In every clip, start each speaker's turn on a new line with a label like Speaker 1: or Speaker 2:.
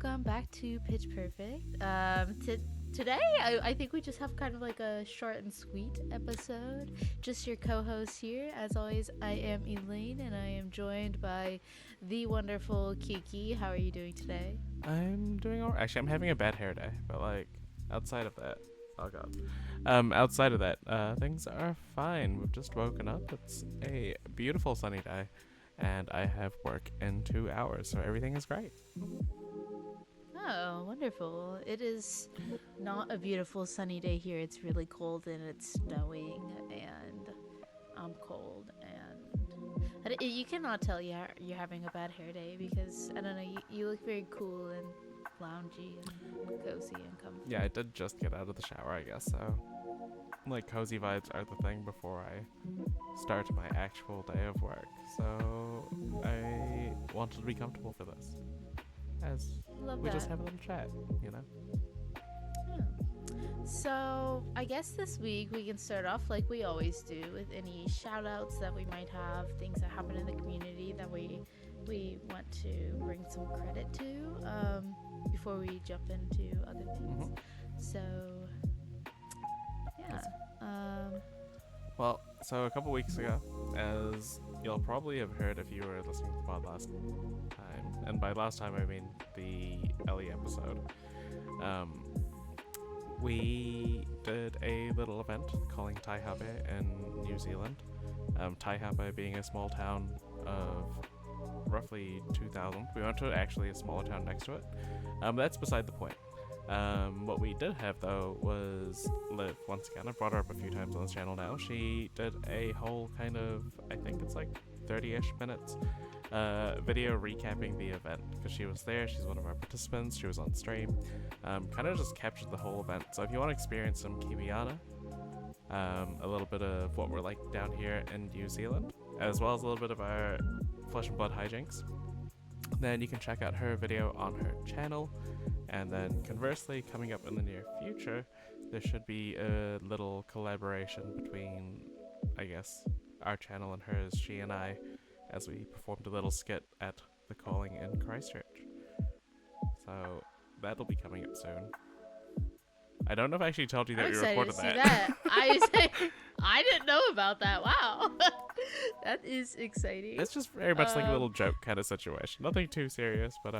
Speaker 1: welcome back to Pitch Perfect. Today, I think we just have kind of like a short and sweet episode. Just your co-host here. As always, I am Elaine, and I am joined by the wonderful Kiki. How are you doing today?
Speaker 2: I'm doing alright. Actually, I'm having a bad hair day, but like outside of that, oh god. Outside of that, things are fine. We've just woken up. It's a beautiful sunny day, and I have work in 2 hours, so everything is great.
Speaker 1: Oh, wonderful. It is not a beautiful sunny day here. It's really cold and it's snowing and I'm cold and you cannot tell you're having a bad hair day because, I don't know, you look very cool and loungy and cozy and comfy.
Speaker 2: Yeah, I did just get out of the shower, I guess, so like cozy vibes are the thing before I start my actual day of work. So I wanted to be comfortable for this. As
Speaker 1: Love
Speaker 2: we
Speaker 1: that.
Speaker 2: just have a little chat, you know?
Speaker 1: Yeah. So I guess this week we can start off like we always do with any shout outs that we might have, things that happen in the community that we want to bring some credit to before we jump into other things. So yeah.
Speaker 2: Well, so a couple weeks ago, as you'll probably have heard if you were listening to the pod last time, and by last time I mean the Ellie episode, we did a little event calling Taihape in New Zealand. Taihape being a small town of roughly 2,000. We went to actually a smaller town next to it. That's beside the point. What we did have though was Liv. Once again, I've brought her up a few times on this channel now. She did a whole kind of, I think it's like 30-ish minutes video recapping the event because she was there. She's one of our participants. She was on stream. Kind of just captured the whole event. So if you want to experience some Kiwiana, a little bit of what we're like down here in New Zealand, as well as a little bit of our flesh and blood hijinks, then you can check out her video on her channel. And then conversely, coming up in the near future, there should be a little collaboration between, I guess, our channel and hers, she and I, as we performed a little skit at the Calling in Christchurch. So that'll be coming up soon. I don't know if I actually told you that
Speaker 1: I'm
Speaker 2: we
Speaker 1: excited
Speaker 2: recorded
Speaker 1: to see
Speaker 2: that.
Speaker 1: I didn't know about that. Wow. That is exciting.
Speaker 2: It's just very much like a little joke kind of situation. Nothing too serious, but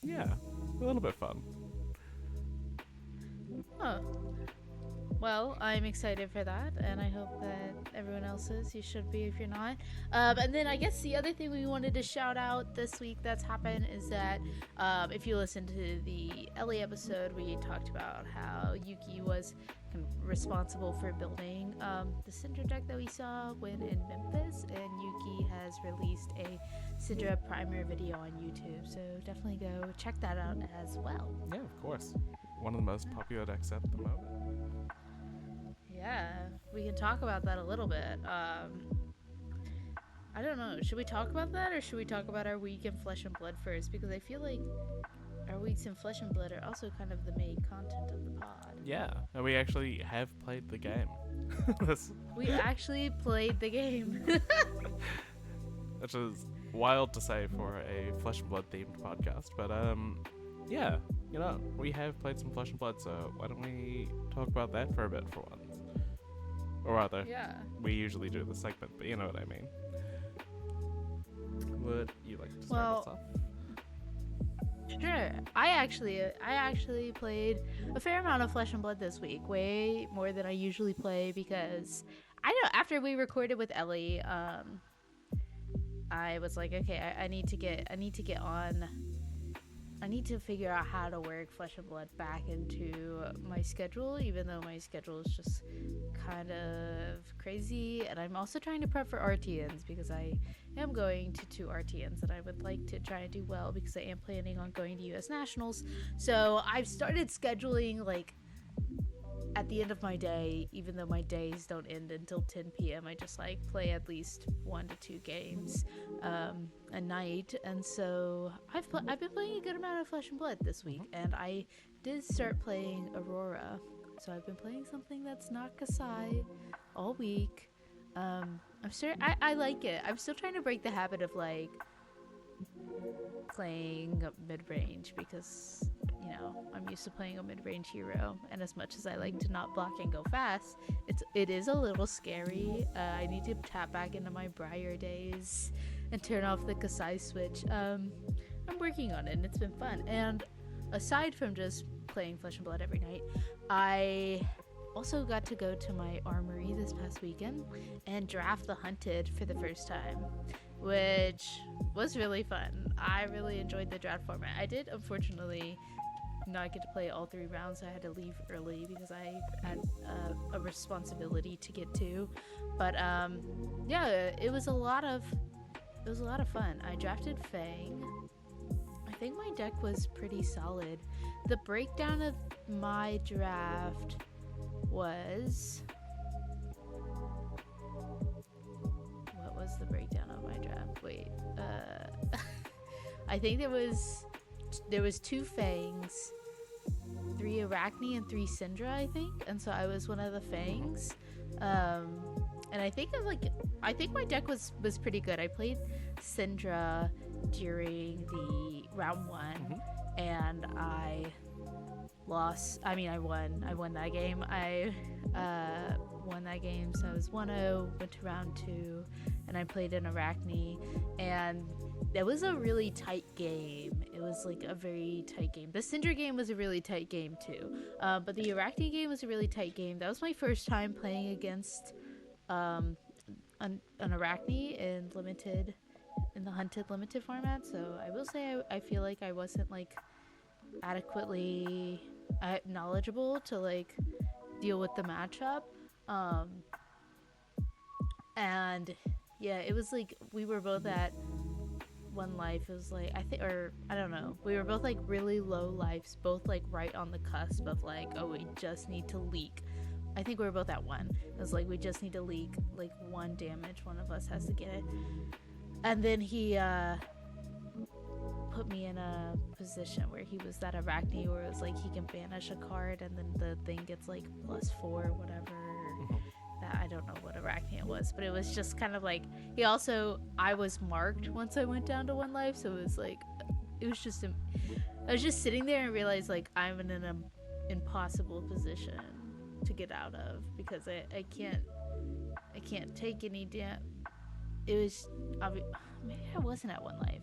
Speaker 2: yeah, a little bit fun.
Speaker 1: Huh. Well, I'm excited for that, and I hope that everyone else is. You should be if you're not. And then I guess the other thing we wanted to shout out this week that's happened is that if you listen to the Ellie episode, we talked about how Yuki was responsible for building the Syndra deck that we saw when in Memphis, and Yuki has released a Syndra primer video on YouTube, so definitely go check that out as well.
Speaker 2: Yeah, of course. One of the most popular decks at the moment.
Speaker 1: Yeah, we can talk about that a little bit. I don't know. Should we talk about that, or should we talk about our week in Flesh and Blood first? Because I feel like our weeks in Flesh and Blood are also kind of the main content of the pod.
Speaker 2: Yeah, and we actually have played the game.
Speaker 1: We actually played the game.
Speaker 2: Which is wild to say for a Flesh and Blood themed podcast, but yeah, you know, we have played some Flesh and Blood, so why don't we talk about that for a bit for once? Or rather,
Speaker 1: Yeah.
Speaker 2: we usually do the segment, but you know what I mean. Would you like to start us off?
Speaker 1: Sure. I actually played a fair amount of Flesh and Blood this week, way more than I usually play, because I know after we recorded with Ellie, I was like, okay, I need to get on. I need to figure out how to work Flesh and Blood back into my schedule, even though my schedule is just kind of crazy. And I'm also trying to prep for RTNs because I am going to 2 RTNs that I would like to try and do well because I am planning on going to US Nationals. So I've started scheduling like at the end of my day, even though my days don't end until 10 p.m. I just like play at least 1 to 2 games a night, and so I've been playing a good amount of Flesh and Blood this week, and I did start playing Aurora, so I've been playing something that's not Kasai all week. I'm sure I like it. I'm still trying to break the habit of like playing mid-range because, I'm used to playing a mid-range hero, and as much as I like to not block and go fast, it is a little scary. I need to tap back into my Briar days and turn off the Kasai switch. I'm working on it, and it's been fun. And aside from just playing Flesh and Blood every night, I also got to go to my armory this past weekend and draft the Hunted for the first time, which was really fun. I really enjoyed the draft format. I did, unfortunately, not get to play all 3 rounds. I had to leave early because I had a responsibility to get to. But yeah, it was a lot of fun. I drafted Fang. I think my deck was pretty solid. The breakdown of my draft was... What was the breakdown of my draft? Wait. I think there was 2 Fangs, 3 Arachne, and 3 Syndra, I think. And so I was one of the Fangs. And I think my deck was pretty good. I played Syndra during the round 1, and I lost. I mean, I won that game. I won that game, so I was 1-0, went to round 2, and I played an Arachne, and that was a really tight game. It was like a very tight game. The Syndra game was a really tight game too, but the Arachne game was a really tight game. That was my first time playing against an Arachne in the Hunted limited format, so I will say I feel like I wasn't like adequately knowledgeable to like deal with the matchup, and yeah, it was like we were both at 1 life. It was like I don't know, we were both like really low lives, both like right on the cusp of like, oh, we just need to leak. I think we were both at 1. It was like, we just need to leak like 1 damage, one of us has to get it. And then he put me in a position where he was that Arachne where it was like he can banish a card and then the thing gets like +4 whatever. That I don't know what Arachne it was, but it was just kind of like, I was marked once I went down to 1 life, so it was like, I was just sitting there and realized like I'm in an impossible position to get out of because I can't take any it was maybe I wasn't at 1 life.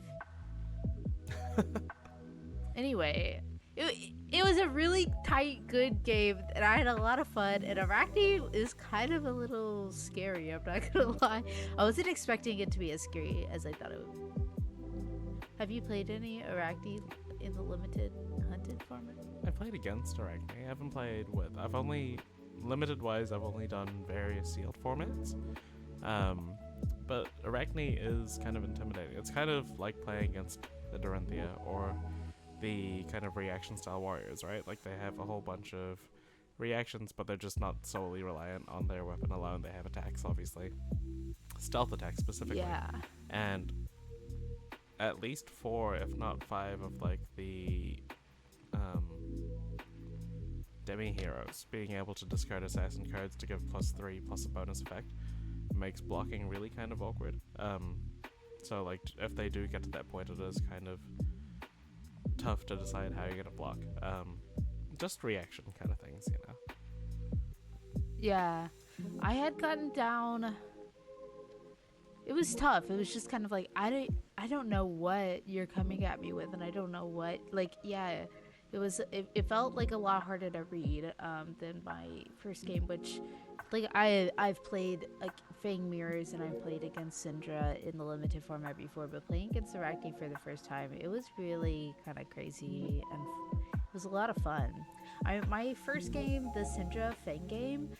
Speaker 1: Anyway, it was a really tight, good game, and I had a lot of fun. And Arachne is kind of a little scary, I'm not gonna lie. I wasn't expecting it to be as scary as I thought it would be. Have you played any Arachne in the limited Hunted format?
Speaker 2: I played against Arachne. I haven't played with. I've only done various sealed formats. But Arachne is kind of intimidating. It's kind of like playing against the Dorinthia or the kind of reaction style warriors, right? Like they have a whole bunch of reactions, but they're just not solely reliant on their weapon alone. They have attacks, obviously. Stealth attacks specifically. Yeah. And at least 4, if not 5 of like the demi-heroes being able to discard assassin cards to give +3 plus a bonus effect makes blocking really kind of awkward. So like if they do get to that point, it is kind of tough to decide how you're gonna block. Just reaction kind of things, you know.
Speaker 1: Yeah, I had gotten down. It was tough. It was just kind of like I don't know what you're coming at me with, and I don't know what, like, yeah. It felt like a lot harder to read than my first game, which like I've played like Fang Mirrors and I've played against Syndra in the limited format before, but playing against Arachne for the first time, it was really kind of crazy and it was a lot of fun. My first game, the Syndra Fang game,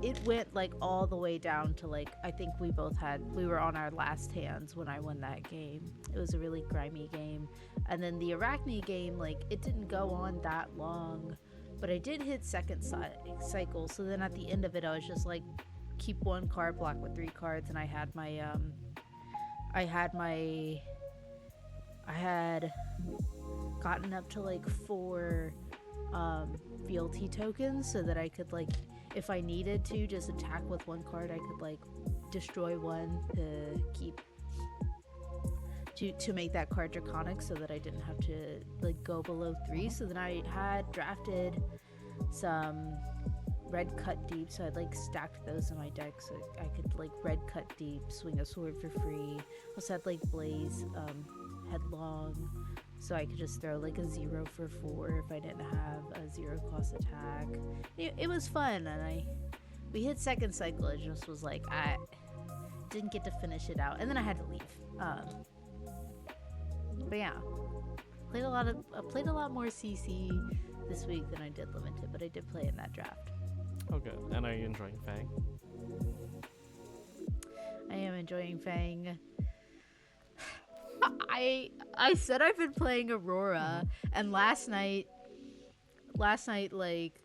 Speaker 1: it went like all the way down to like, I think we were on our last hands when I won that game. It was a really grimy game. And then the Arachne game, like it didn't go on that long, but I did hit second cycle. So then at the end of it, I was just like, keep 1 card, block with 3 cards. And I had gotten up to like 4 fealty tokens so that I could like, if I needed to just attack with 1 card, I could like destroy 1 to keep to make that card draconic so that I didn't have to like go below 3. So then I had drafted some red cut deep, so I like stacked those in my deck so I could like red cut deep, swing a sword for free. Also had like blaze headlong, so I could just throw like a 0 for 4 if I didn't have a 0 cost attack. It was fun, and we hit second cycle. It just was like I didn't get to finish it out, and then I had to leave. But yeah, played a lot more CC this week than I did limited, but I did play in that draft.
Speaker 2: Oh, good. And are you enjoying Fang?
Speaker 1: I am enjoying Fang. I said I've been playing Aurora, and last night like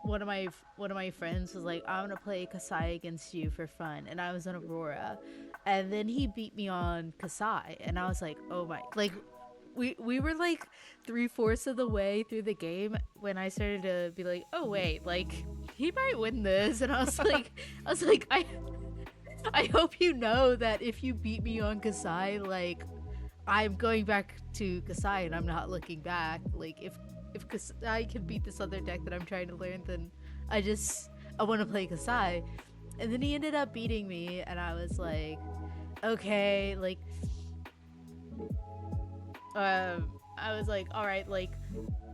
Speaker 1: one of my friends was like, I'm gonna play Kasai against you for fun, and I was on Aurora, and then he beat me on Kasai, and I was like, oh my, like we were like 3/4 of the way through the game when I started to be like, oh wait, like he might win this, and I was like I hope you know that if you beat me on Kasai, like I'm going back to Kasai and I'm not looking back. Like if Kasai can beat this other deck that I'm trying to learn, then I want to play Kasai. And then he ended up beating me, and I was like, okay, like I was like, all right, like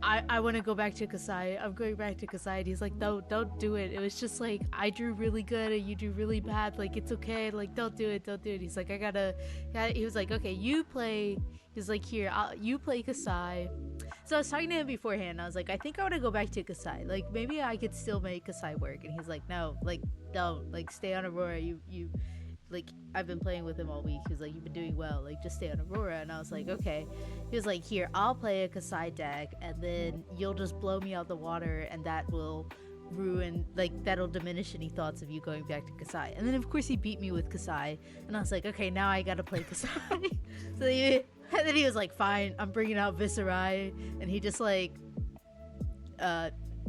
Speaker 1: I want to go back to Kasai. I'm going back to Kasai. And he's like, no, don't do it. It was just like I drew really good and you drew really bad. Like it's okay. Like don't do it. He's like, he was like, okay, you play. He's like, here, you play Kasai. So I was talking to him beforehand. I was like, I think I want to go back to Kasai. Like maybe I could still make Kasai work. And he's like, no, like don't, like stay on Aurora. You like I've been playing with him all week. He was like, you've been doing well, like just stay on Aurora. And I was like, okay. He was like, here, I'll play a Kasai deck, and then you'll just blow me out the water, and that will ruin, like that'll diminish any thoughts of you going back to Kasai. And then of course he beat me with Kasai, and I was like, okay, now I gotta play Kasai. And then he was like, fine, I'm bringing out Viserai, and he just like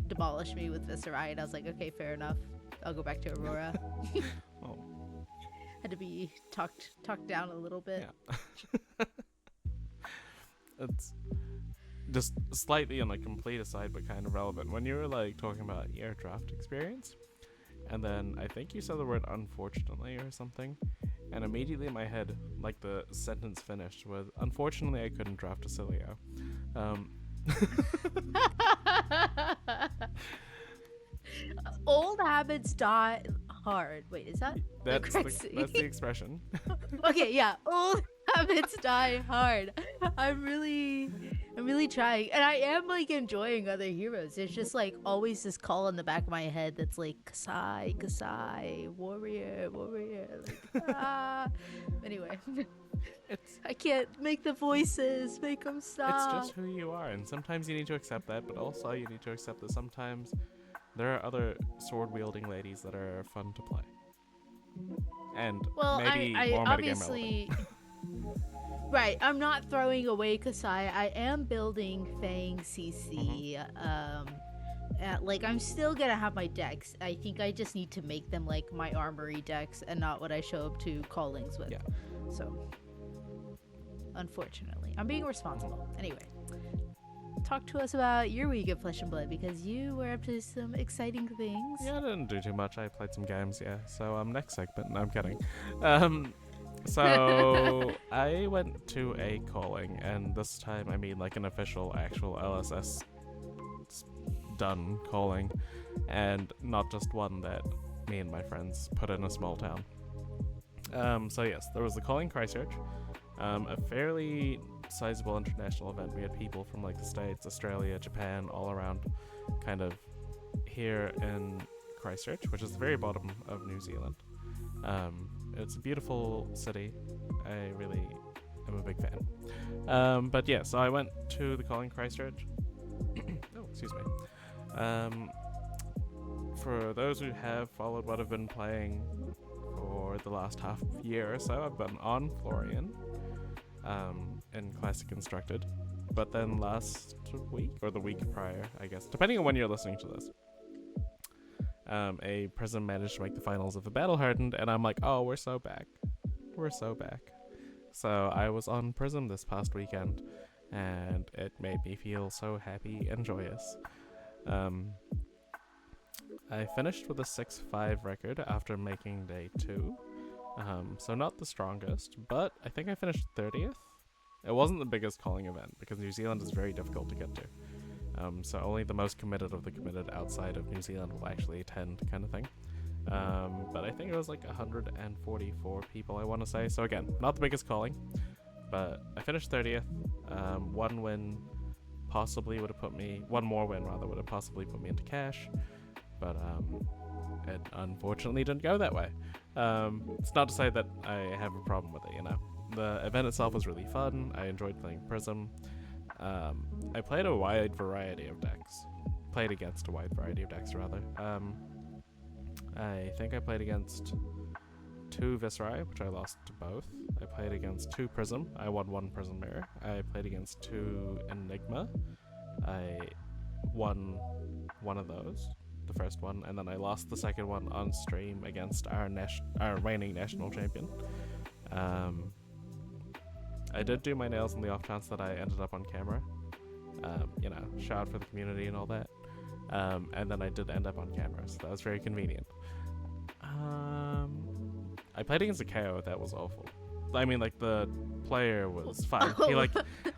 Speaker 1: demolished me with Viserai, and I was like, okay, fair enough, I'll go back to Aurora.
Speaker 2: Oh.
Speaker 1: Had to be talked down a little bit.
Speaker 2: Yeah. It's just slightly on a complete aside, but kind of relevant. When you were like talking about your draft experience, and then I think you said the word unfortunately or something, and immediately in my head, like the sentence finished with, unfortunately I couldn't draft a Cilio.
Speaker 1: Old habits die hard. Wait, is that
Speaker 2: that's the expression?
Speaker 1: Okay, yeah. Old habits die hard. I'm really trying, and I am like enjoying other heroes. There's just like always this call in the back of my head that's like Kasai, warrior. Like, Anyway, I can't make the voices. Make them stop.
Speaker 2: It's just who you are, and sometimes you need to accept that, but also you need to accept that sometimes there are other sword-wielding ladies that are fun to play. And maybe more
Speaker 1: obviously, right, I'm not throwing away Kasai. I am building Fang CC. Like, I'm still gonna have my decks. I think I just need to make them like my armory decks and not what I show up to callings with.
Speaker 2: Yeah.
Speaker 1: So, unfortunately, I'm being responsible. Anyway. Talk to us about your week of Flesh and Blood, because you were up to some exciting things.
Speaker 2: Yeah, I didn't do too much. I played some games, yeah. So next segment. No, I'm kidding. So I went to a calling, and this time I mean like an official, actual LSS done calling, and not just one that me and my friends put in a small town. So yes, there was the Calling Christchurch, a fairly sizable international event. We had people from like the States, Australia, Japan, all around, kind of here in Christchurch, which is the very bottom of New Zealand. It's a beautiful city. I really am a big fan. But yeah, so I went to the Calling Christchurch. Oh, excuse me. For those who have followed what I've been playing for the last half year or so, I've been on Florian. In Classic Constructed, but then last week or the week prior, I guess, depending on when you're listening to this, a Prism managed to make the finals of the Battle Hardened, and I'm like, oh, we're so back. So I was on Prism this past weekend, and it made me feel so happy and joyous. I finished with a 6-5 record after making day 2. So not the strongest, but I think I finished 30th. It wasn't the biggest calling event because New Zealand is very difficult to get to. So only the most committed of the committed outside of New Zealand will actually attend, kind of thing. But I think it was like 144 people, I want to say. So again, not the biggest calling, but I finished 30th. One win possibly would have put me, one more win rather, would have possibly put me into cash. But it unfortunately didn't go that way. It's not to say that I have a problem with it, you know. The event itself was really fun. I enjoyed playing Prism. I played a wide variety of decks. Played against a wide variety of decks, rather. I think I played against 2 Viserai, which I lost to both. I played against 2 Prism. I won 1 Prism Mirror. I played against 2 Enigma. I won one of those, the first one, and then I lost the second one on stream against our reigning national champion. I did do my nails on the off chance that I ended up on camera. You know, shout out for the community and all that. And then I did end up on camera, so that was very convenient. I played against a KO that was awful. I mean, like, the player was fine. He, like,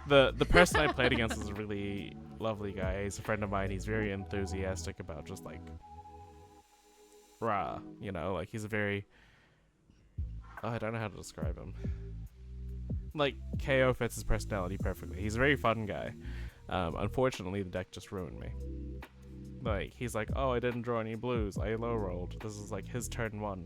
Speaker 2: the person I played against is a really lovely guy. He's a friend of mine. He's very enthusiastic about just, like, rah, you know, like, he's a very, I don't know how to describe him. Like, KO fits his personality perfectly. He's a very fun guy. Unfortunately, the deck just ruined me. Like, he's like, oh, I didn't draw any blues. I low rolled. This is like his turn 1.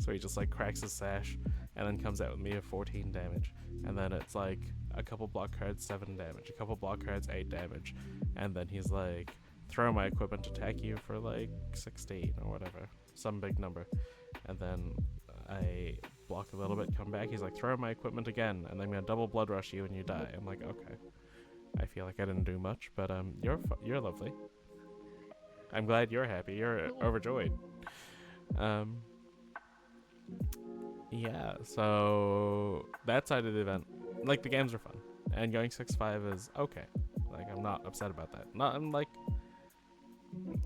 Speaker 2: So he just like cracks his sash and then comes out with me at 14 damage. And then it's like a couple block cards, 7 damage. A couple block cards, 8 damage. And then he's like, throw my equipment, attack you for like 16 or whatever. Some big number. And then I block a little bit, come back. He's like, throw my equipment again. And I'm going to double blood rush you and you die. I'm like, okay. I feel like I didn't do much, but you're lovely. I'm glad you're happy. You're overjoyed. Yeah, so that side of the event, like, the games are fun, and going 6-5 is okay. Like, I'm not upset about that. I'm like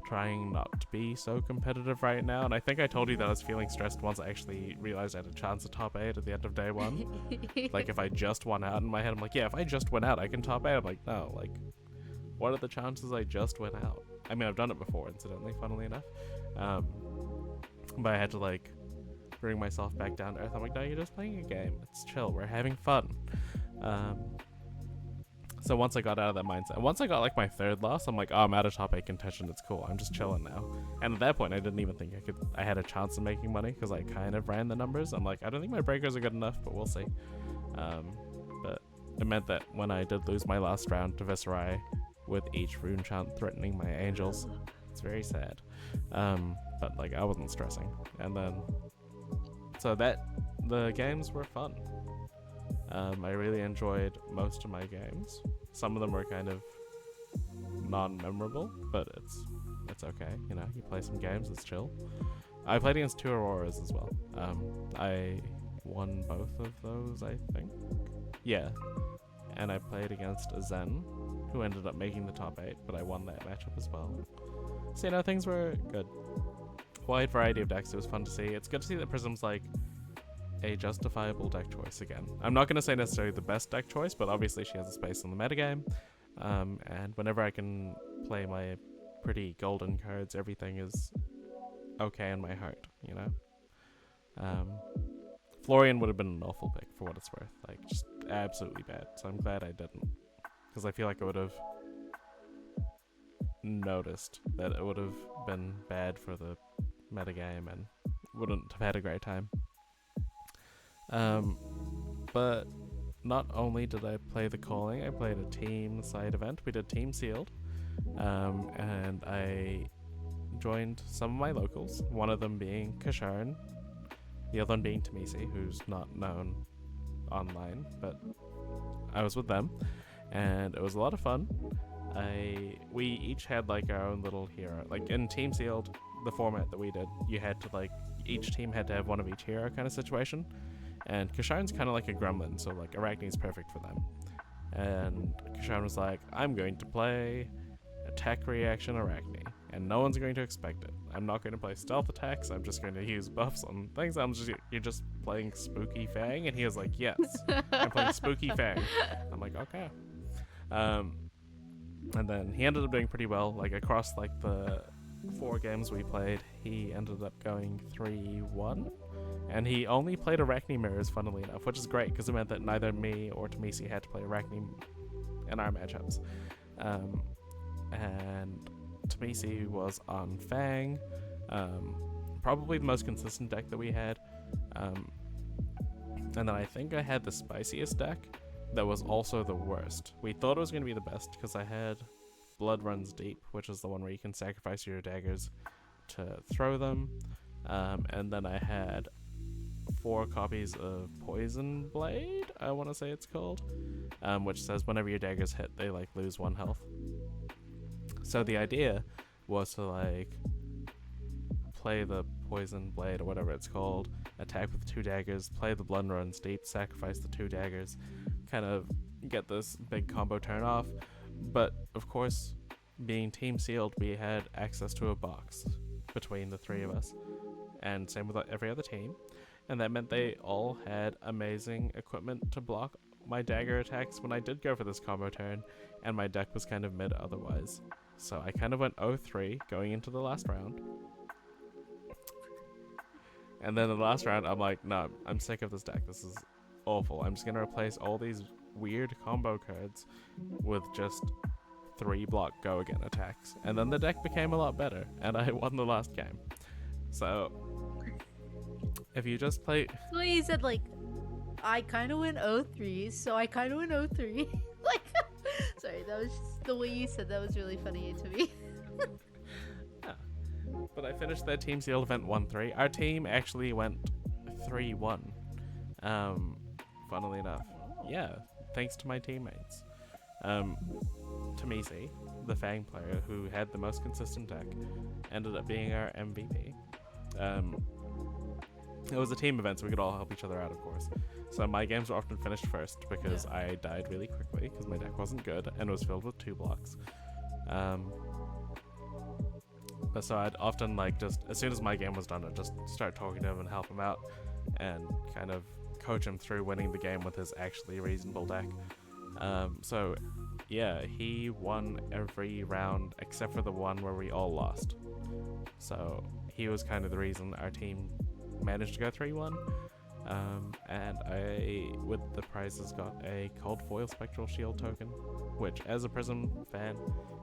Speaker 2: trying not to be so competitive right now, and I think I told you that I was feeling stressed once I actually realized I had a chance at top 8 at the end of day 1. Like, if I just won out, in my head I'm like, yeah, if I just went out I can top 8. I'm like, no, like, what are the chances I just went out? I mean, I've done it before, incidentally, funnily enough, but I had to, like, bring myself back down to earth. I'm like, no, you're just playing a game, it's chill, we're having fun. So once I got out of that mindset, once I got like my 3rd loss, I'm like, oh, I'm out of top 8 contention, it's cool, I'm just chilling now. And at that point, I didn't even think I had a chance of making money, because I kind of ran the numbers. I'm like, I don't think my breakers are good enough, but we'll see. But it meant that when I did lose my last round to Viserai, with each rune chant threatening my angels, it's very sad. But like, I wasn't stressing. And then, so the games were fun. I really enjoyed most of my games. Some of them were kind of non-memorable, but it's okay. You know, you play some games, it's chill. I played against 2 Auroras as well. I won both of those, I think. Yeah. And I played against a Zen, who ended up making the top 8, but I won that matchup as well. So, you know, things were good. Wide variety of decks, it was fun to see. It's good to see that Prism's like a justifiable deck choice again. I'm not going to say necessarily the best deck choice, but obviously she has a space in the metagame. And whenever I can play my pretty golden cards, everything is okay in my heart, you know? Florian would have been an awful pick for what it's worth. Like, just absolutely bad. So I'm glad I didn't. Because I feel like I would have noticed that it would have been bad for the metagame and wouldn't have had a great time. But not only did I play the calling, I played a team side event. We did Team Sealed. And I joined some of my locals, one of them being Kasharn, the other one being Tamisi, who's not known online, but I was with them, and it was a lot of fun. We each had like our own little hero. Like in Team Sealed, the format that we did, you had to like, each team had to have one of each hero kind of situation, And Kasharn's kind of like a gremlin, so like Arachne's perfect for them. And Kasharn was like, I'm going to play attack reaction Arachne, and no one's going to expect it. I'm not going to play stealth attacks, I'm just going to use buffs on things. You're just playing Spooky Fang? And he was like, yes, I'm playing Spooky Fang. I'm like, okay. And then he ended up doing pretty well, like across like the 4 games we played, he ended up going 3-1. And he only played Arachne mirrors, funnily enough, which is great because it meant that neither me or Tamisi had to play Arachne in our matchups. And Tamisi was on Fang, probably the most consistent deck that we had. And then I think I had the spiciest deck that was also the worst. We thought it was going to be the best because I had Blood Runs Deep, which is the one where you can sacrifice your daggers to throw them. And then I had 4 copies of Poison Blade, I want to say it's called, which says whenever your daggers hit, they like lose 1 health. So the idea was to like play the Poison Blade or whatever it's called, attack with 2 daggers, play the Blood Runs Deep, sacrifice the 2 daggers, kind of get this big combo turn off. But of course, being team sealed, we had access to a box between the 3 of us, and same with every other team. And that meant they all had amazing equipment to block my dagger attacks when I did go for this combo turn, and my deck was kind of mid otherwise. So I kind of went 0-3 going into the last round. And then in the last round, I'm like, no, I'm sick of this deck. This is awful. I'm just going to replace all these weird combo cards with just 3 block go again attacks. And then the deck became a lot better, and I won the last game. So if you just play...
Speaker 1: Well, he said, like, I kind of went 0-3, so I kind of went 0-3. Like, sorry, that was just the way you said that was really funny to me.
Speaker 2: Yeah. But I finished that Team Sealed event 1-3. Our team actually went 3-1. Funnily enough. Yeah, thanks to my teammates. Tamisi, the Fang player who had the most consistent deck, ended up being our MVP. It was a team event, so we could all help each other out, of course. So my games were often finished first because I died really quickly because my deck wasn't good and was filled with 2 blocks. But so I'd often like just, as soon as my game was done, I'd just start talking to him and help him out and kind of coach him through winning the game with his actually reasonable deck. So yeah, he won every round except for the one where we all lost. So he was kind of the reason our team managed to go 3-1. And I, with the prizes, got a Cold Foil Spectral Shield token, which as a Prism fan,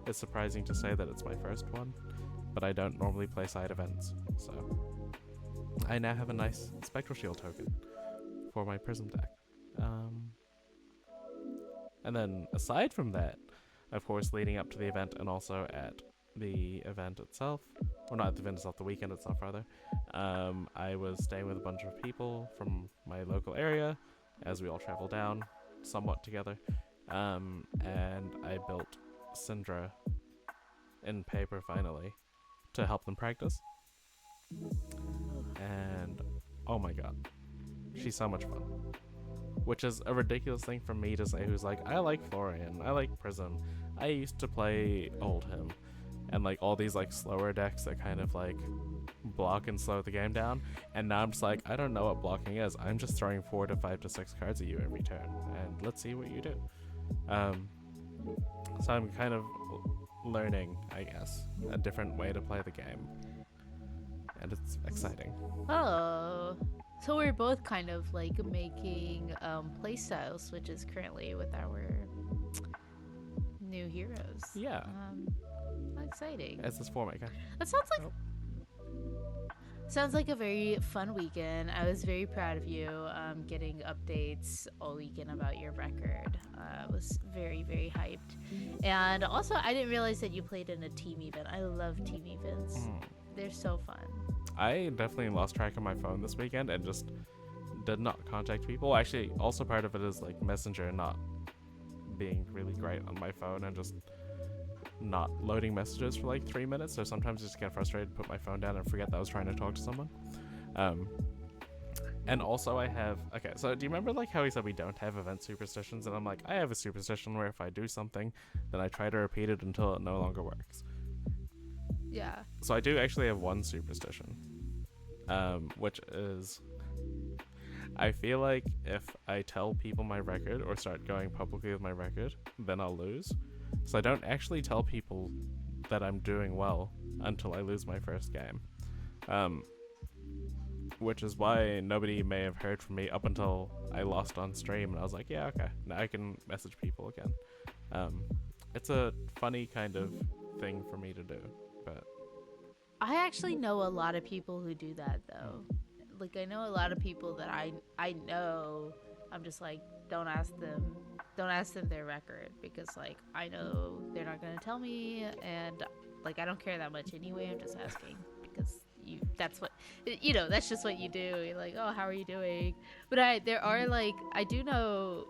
Speaker 2: it's surprising to say that it's my first one, but I don't normally play side events, so I now have a nice Spectral Shield token for my Prism deck. And then aside from that, of course, leading up to the event and also at the event itself, or not the event itself, the weekend itself rather, I was staying with a bunch of people from my local area as we all travel down somewhat together, and I built Syndra in paper finally to help them practice, and oh my god, she's so much fun. Which is a ridiculous thing for me to say, who's like, I like Florian, I like Prism, I used to play Oldhim, and like all these like slower decks that kind of like block and slow the game down, and now I'm just like, I don't know what blocking is, I'm just throwing 4 to 5 to 6 cards at you every turn, and let's see what you do. So I'm kind of learning, I guess, a different way to play the game, and it's exciting.
Speaker 1: Oh, so we're both kind of like making playstyle switches currently with our new heroes.
Speaker 2: Yeah.
Speaker 1: Exciting.
Speaker 2: As this format guy.
Speaker 1: That sounds like a very fun weekend. I was very proud of you getting updates all weekend about your record. I was very, very hyped. And also, I didn't realize that you played in a team event. I love team events. They're so fun.
Speaker 2: I definitely lost track of my phone this weekend and just did not contact people. Actually, also part of it is like Messenger not being really great on my phone and just not loading messages for like 3 minutes. So sometimes I just get frustrated, put my phone down and forget that I was trying to talk to someone. And also I have, okay, so do you remember like how we said we don't have event superstitions? And I'm like, I have a superstition where if I do something, then I try to repeat it until it no longer works.
Speaker 1: Yeah.
Speaker 2: So I do actually have one superstition, which is I feel like if I tell people my record or start going publicly with my record, then I'll lose. So I don't actually tell people that I'm doing well until I lose my first game. Which is why nobody may have heard from me up until I lost on stream, and I was like, yeah, okay, now I can message people again. It's a funny kind of thing for me to do, but
Speaker 1: I actually know a lot of people who do that though. Like I know a lot of people that I know. I'm just like, don't ask them their record, because like I know they're not gonna tell me, and like I don't care that much anyway. I'm just asking because that's just what you do. You're like, oh, how are you doing? But there are like, I do know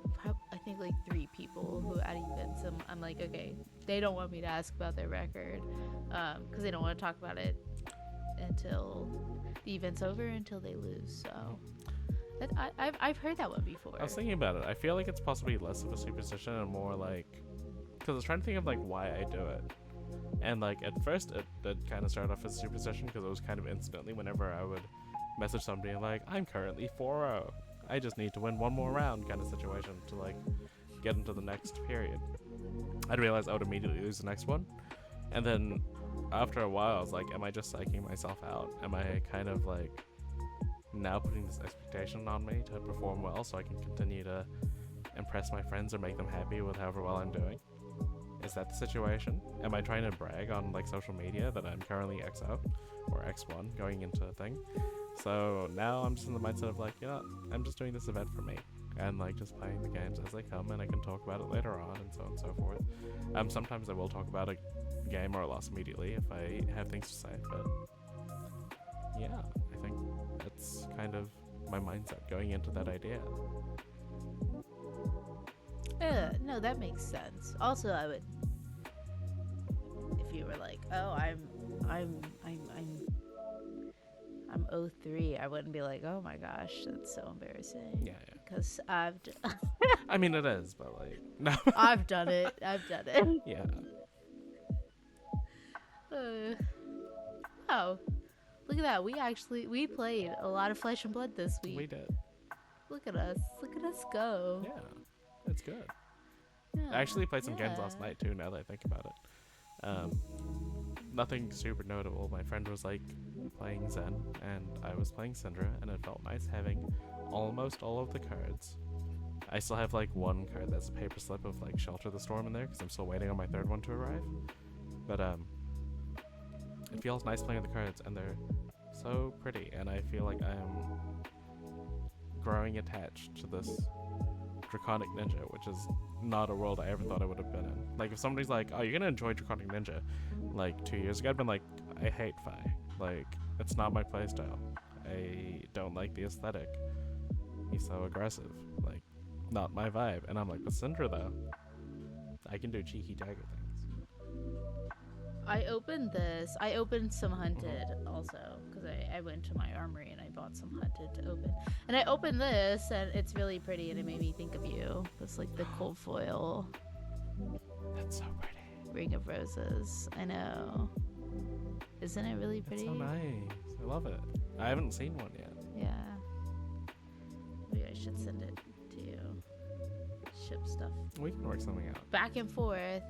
Speaker 1: I think like 3 people who at events I'm like, okay, they don't want me to ask about their record because they don't want to talk about it until the event's over, until they lose. So I've heard that one before.
Speaker 2: I was thinking about it. I feel like it's possibly less of a superstition and more like, because I was trying to think of like why I do it. And like at first it kind of started off as a superstition because it was kind of instantly whenever I would message somebody like, I'm currently 4-0, I just need to win one more round kind of situation to like get into the next period. I'd realize I would immediately lose the next one, and then after a while I was like, am I just psyching myself out? Am I kind of like now putting this expectation on me to perform well so I can continue to impress my friends or make them happy with however well I'm doing? Is that the situation? Am I trying to brag on like social media that I'm currently X0 or X1 going into a thing? So now I'm just in the mindset of like, you know, I'm just doing this event for me and like just playing the games as they come, and I can talk about it later on and so on and so forth. Sometimes I will talk about a game or a loss immediately if I have things to say, but yeah, I think that's kind of my mindset going into that idea.
Speaker 1: No, that makes sense. Also, I would, if you were like, oh, I'm 03, I wouldn't be like, oh my gosh, that's so embarrassing.
Speaker 2: Yeah.
Speaker 1: Because
Speaker 2: I mean, it is, but like, no.
Speaker 1: I've done it.
Speaker 2: Yeah.
Speaker 1: Oh, look at that. We played a lot of Flesh and Blood this week.
Speaker 2: We did.
Speaker 1: Look at us go.
Speaker 2: Yeah, it's good.
Speaker 1: Yeah,
Speaker 2: I actually played some games last night too, now that I think about it. Nothing super notable. My friend was like playing Zen and I was playing Syndra, and it felt nice having almost all of the cards. I still have like one card that's a paper slip of like Shelter the Storm in there because I'm still waiting on my 3rd one to arrive. But it feels nice playing with the cards, and they're so pretty, and I feel like I am growing attached to this Draconic Ninja, which is not a world I ever thought I would have been in. Like if somebody's like, oh, you're gonna enjoy Draconic Ninja, like 2 years ago I'd been like, I hate Fi, like it's not my playstyle, I don't like the aesthetic, he's so aggressive, like not my vibe. And I'm like, but Syndra though, I can do cheeky dagger things.
Speaker 1: I opened some Hunted also, because I went to my armory and I bought some Hunted to open. And I opened this, and it's really pretty, and it made me think of you. It's like the cold foil.
Speaker 2: That's so pretty.
Speaker 1: Ring of Roses. I know. Isn't it really pretty?
Speaker 2: It's so nice. I love it. I haven't seen one yet.
Speaker 1: Yeah. Maybe I should send it to you. Ship stuff.
Speaker 2: We can work something out.
Speaker 1: Back and forth.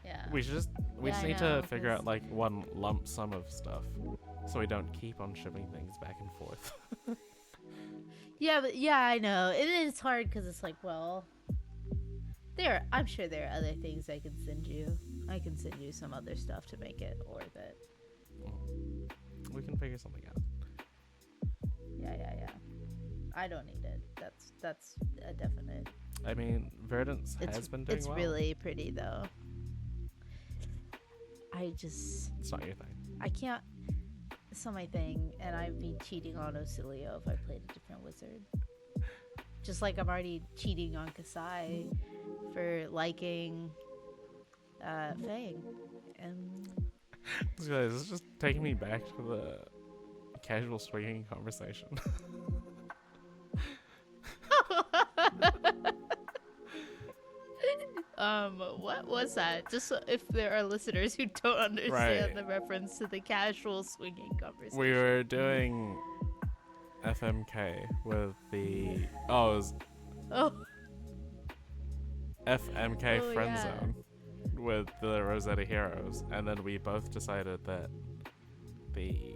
Speaker 1: Yeah.
Speaker 2: We just need to figure out like one lump sum of stuff, so we don't keep on shipping things back and forth.
Speaker 1: Yeah, I know. It's hard because it's like, well, I'm sure there are other things I can send you. I can send you some other stuff to make it worth it.
Speaker 2: We can figure something out.
Speaker 1: Yeah. I don't need it. That's a definite.
Speaker 2: I mean, Verdance has been doing well.
Speaker 1: It's really pretty though. It's
Speaker 2: not your thing.
Speaker 1: I can't. It's not my thing, and I'd be cheating on Osilio if I played a different wizard. Just like I'm already cheating on Kasai for liking Fang. And
Speaker 2: Guys, this is just taking me back to the casual swinging conversation.
Speaker 1: What was that? Just so if there are listeners who don't understand the reference to the casual swinging conversation.
Speaker 2: We were doing FMK with the it was FMK Friend Zone with the Rosetta Heroes, and then we both decided that the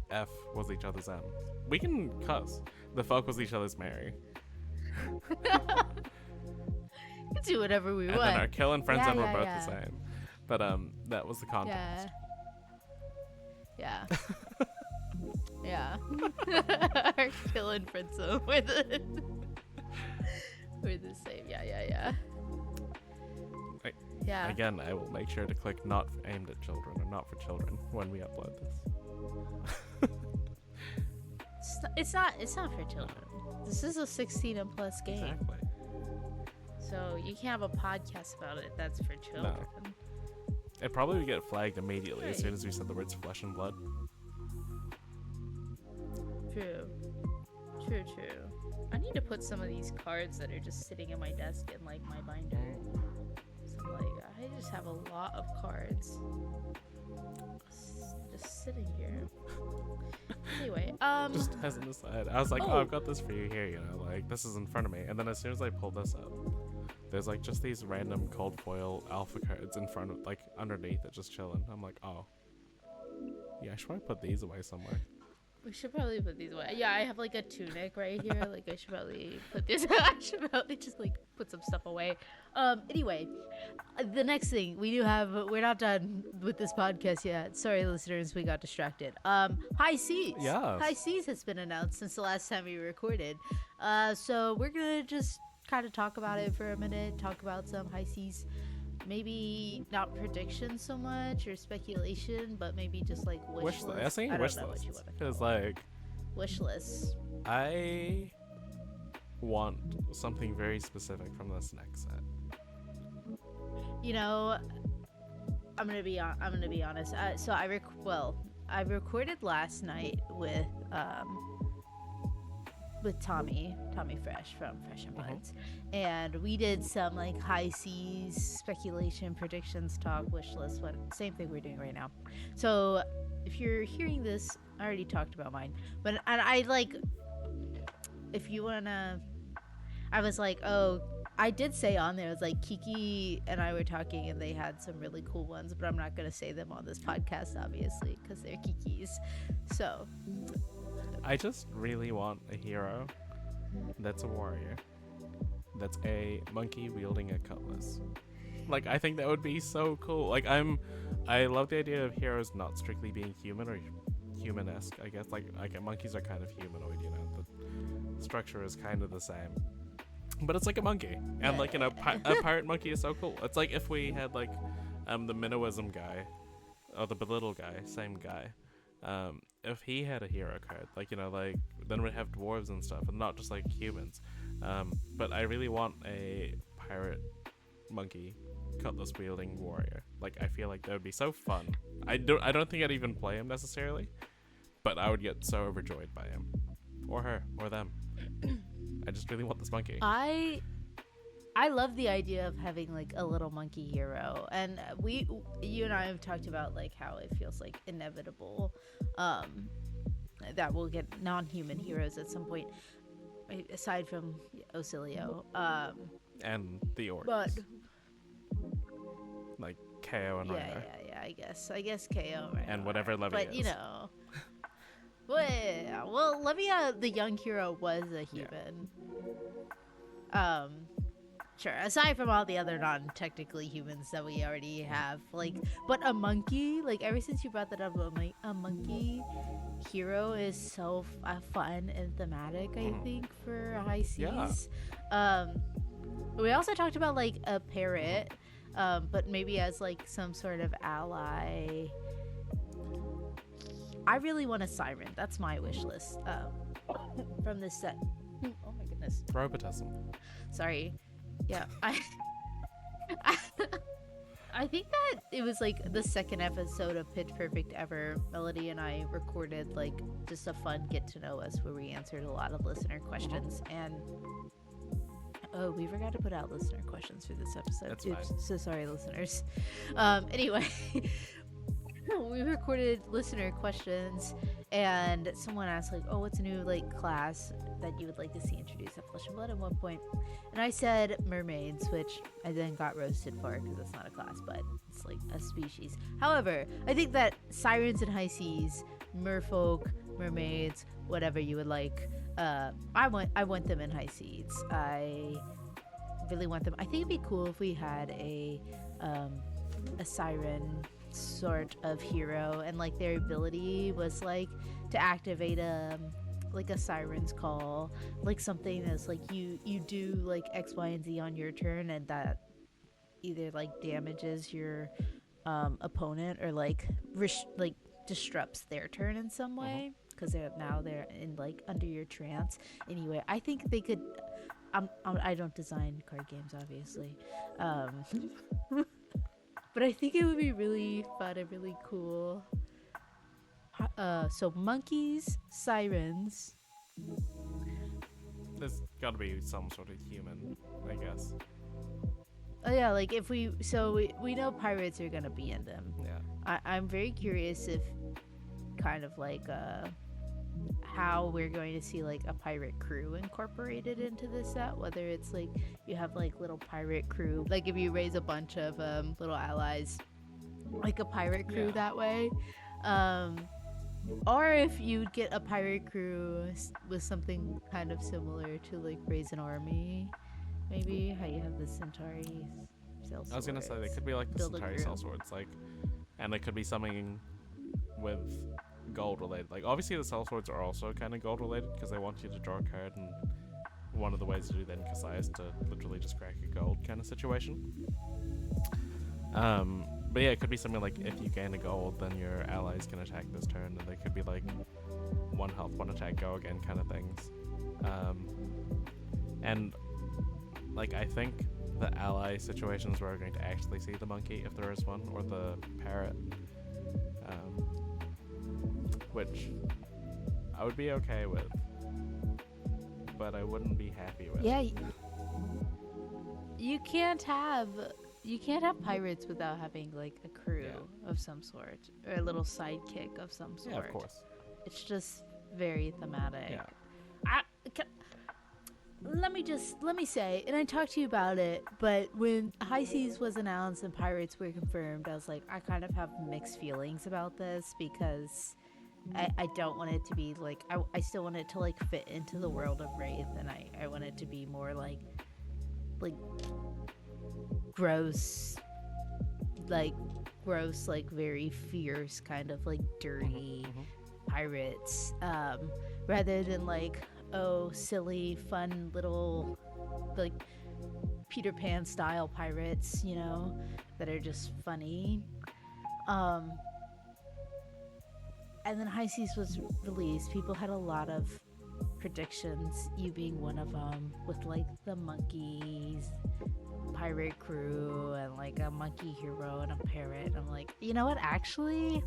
Speaker 2: F was each other's M. We can cuss. The fuck was each other's Mary.
Speaker 1: We can do whatever we want.
Speaker 2: And then our kill and friend zone were both the same. But that was the context.
Speaker 1: Yeah. Our kill and friend zone were the same. Yeah.
Speaker 2: Again, I will make sure to click not aimed at children or not for children when we upload this.
Speaker 1: It's not for children. This is a 16 and plus game.
Speaker 2: Exactly.
Speaker 1: So you can't have a podcast about it. That's for children.
Speaker 2: No. It probably would get flagged immediately as soon as we said the words flesh and blood.
Speaker 1: True. I need to put some of these cards that are just sitting in my desk in like my binder. So I just have a lot of cards just sitting here. Anyway,
Speaker 2: just as an aside, I was like, oh, I've got this for you here, like this is in front of me. And then as soon as I pull this up, there's like just these random cold foil alpha cards in front of, like underneath it, just chilling. I'm like, oh, yeah, I should probably put these away somewhere.
Speaker 1: We should probably put these away. Yeah, I have like a tunic right here. Like I should probably put this. I should probably just like put some stuff away. Anyway, the next thing we're not done with this podcast yet. Sorry, listeners, we got distracted. High Seas.
Speaker 2: Yeah.
Speaker 1: High Seas has been announced since the last time we recorded. So we're gonna just kind of talk about it for a minute. Talk about some High Seas. Maybe not predictions so much or speculation, but maybe just like wish list.
Speaker 2: I was thinking wish list. Because like
Speaker 1: wish list.
Speaker 2: I want something very specific from this next set.
Speaker 1: I'm gonna be honest. So I recorded last night with Tommy Fresh from Fresh and Buds, and we did some like High Seas speculation, predictions, talk, wish list, same thing we're doing right now. So if you're hearing this, I already talked about mine, but I like, if you wanna, I was like, I did say on there, it was like Kiki and I were talking and they had some really cool ones, but I'm not gonna say them on this podcast obviously because they're Kiki's. So
Speaker 2: I just really want a hero that's a warrior, that's a monkey wielding a cutlass. Like, I think that would be so cool. Like, I love the idea of heroes not strictly being human or human-esque, I guess. Like monkeys are kind of humanoid, the structure is kind of the same. But it's like a monkey. And, like, a pirate monkey is so cool. It's like if we had, like, the Minnowism guy, or the Belittle guy, same guy. If he had a hero card, like, then we'd have dwarves and stuff, and not just like humans. But I really want a pirate monkey cutlass wielding warrior. Like, I feel like that would be so fun. I don't think I'd even play him necessarily, but I would get so overjoyed by him, or her, or them. I just really want this monkey.
Speaker 1: I love the idea of having like a little monkey hero, and you and I have talked about like how it feels like inevitable that we'll get non-human heroes at some point, aside from Ocilio
Speaker 2: and the orcs,
Speaker 1: but
Speaker 2: like KO and Rhino.
Speaker 1: Yeah, I guess KO and Rhino,
Speaker 2: and whatever Levy
Speaker 1: but
Speaker 2: is.
Speaker 1: Well, Levia, the young hero, was a human. Sure, aside from all the other non-technically humans that we already have, like, but a monkey, like, ever since you brought that up, I'm like, a monkey hero is so fun and thematic, I think, for High Seas. Yeah. We also talked about, like, a parrot, but maybe as, like, some sort of ally. I really want a siren. That's my wish list from this set. Oh my goodness.
Speaker 2: Robotism.
Speaker 1: Sorry. Yeah, I think that it was like the second episode of Pitch Perfect ever. Melody and I recorded like just a fun get to know us where we answered a lot of listener questions, and Oh, we forgot to put out listener questions for this episode.
Speaker 2: That's
Speaker 1: Oops.
Speaker 2: fine.
Speaker 1: So sorry, listeners. Anyway, we recorded listener questions, and someone asked like, "Oh, what's a new like class that you would like to see introduced at Flesh and Blood?" At one point, and I said mermaids, which I then got roasted for because it's not a class, but it's like a species. However, I think that sirens and high seas, merfolk, mermaids, whatever you would like. I want them in high seas. I really want them. I think it'd be cool if we had a siren sort of hero, and like their ability was like to activate like a siren's call, like something that's like you do like X, Y, and Z on your turn, and that either like damages your opponent or like disrupts their turn in some way, because they're in like under your trance. Anyway, I think they could. I don't design card games, obviously, but I think it would be really fun and really cool. So monkeys, sirens.
Speaker 2: There's got to be some sort of human, I guess.
Speaker 1: Oh yeah, like if we know pirates are gonna be in them.
Speaker 2: Yeah.
Speaker 1: I'm very curious if kind of like how we're going to see like a pirate crew incorporated into this set, whether it's like you have like little pirate crew, like if you raise a bunch of little allies, like a pirate crew that way, or if you get a pirate crew with something kind of similar to like raise an army, maybe how you have the Centauri sellswords.
Speaker 2: I was gonna say they could be like the Centauri sellswords, like, and they could be something with gold related. Like obviously the sellswords are also kind of gold related because they want you to draw a card, and one of the ways to do that in Kasai is to literally just crack a gold kind of situation. But yeah, it could be something like if you gain a gold, then your allies can attack this turn, and they could be like 1 health, 1 attack, go again kind of things. And like I think the ally situations where we're going to actually see the monkey, if there is one, or the parrot, which I would be okay with, but I wouldn't be happy with.
Speaker 1: Yeah, you can't have pirates without having like a crew of some sort, or a little sidekick of some sort.
Speaker 2: Yeah, of course.
Speaker 1: It's just very thematic.
Speaker 2: Yeah.
Speaker 1: Let me say, and I talked to you about it, but when High Seas was announced and Pirates were confirmed, I was like, I kind of have mixed feelings about this, because I don't want it to be like, I still want it to like fit into the world of Wraith, and I want it to be more like gross, like very fierce, kind of like dirty pirates, rather than like, oh, silly, fun little like Peter Pan style pirates, you know, that are just funny. And then High Seas was released. People had a lot of predictions, you being one of them, with like the monkeys, pirate crew, and like a monkey hero and a parrot. I'm like, you know what? Actually,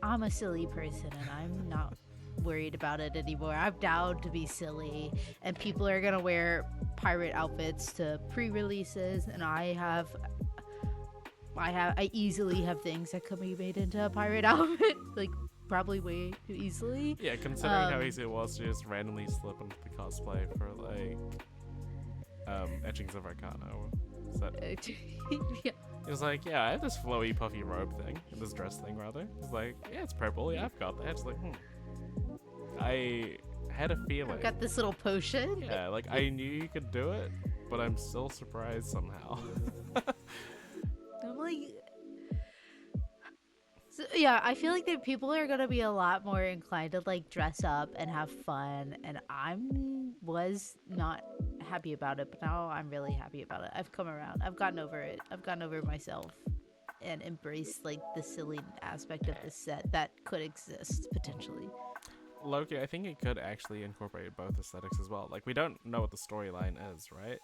Speaker 1: I'm a silly person, and I'm not worried about it anymore. I'm down to be silly, and people are gonna wear pirate outfits to pre-releases, and I easily have things that can be made into a pirate outfit, like probably way too easily.
Speaker 2: Yeah, considering how easy it was to just randomly slip into the cosplay for like Etchings of Arcana.
Speaker 1: Yeah.
Speaker 2: It was like, yeah, I have this flowy puffy robe thing, this dress thing rather. It's like, yeah, it's purple, yeah, I've got that. It's like, I had a feeling.
Speaker 1: I've got this little potion.
Speaker 2: Yeah, like I knew you could do it, but I'm still surprised somehow.
Speaker 1: I'm like, so, yeah, I feel like that people are gonna be a lot more inclined to like dress up and have fun, and was not happy about it, but now I'm really happy about it. I've come around. I've gotten over it. I've gotten over myself and embraced like the silly aspect of this set that could exist potentially.
Speaker 2: Loki, I think it could actually incorporate both aesthetics as well. Like, we don't know what the storyline is, right?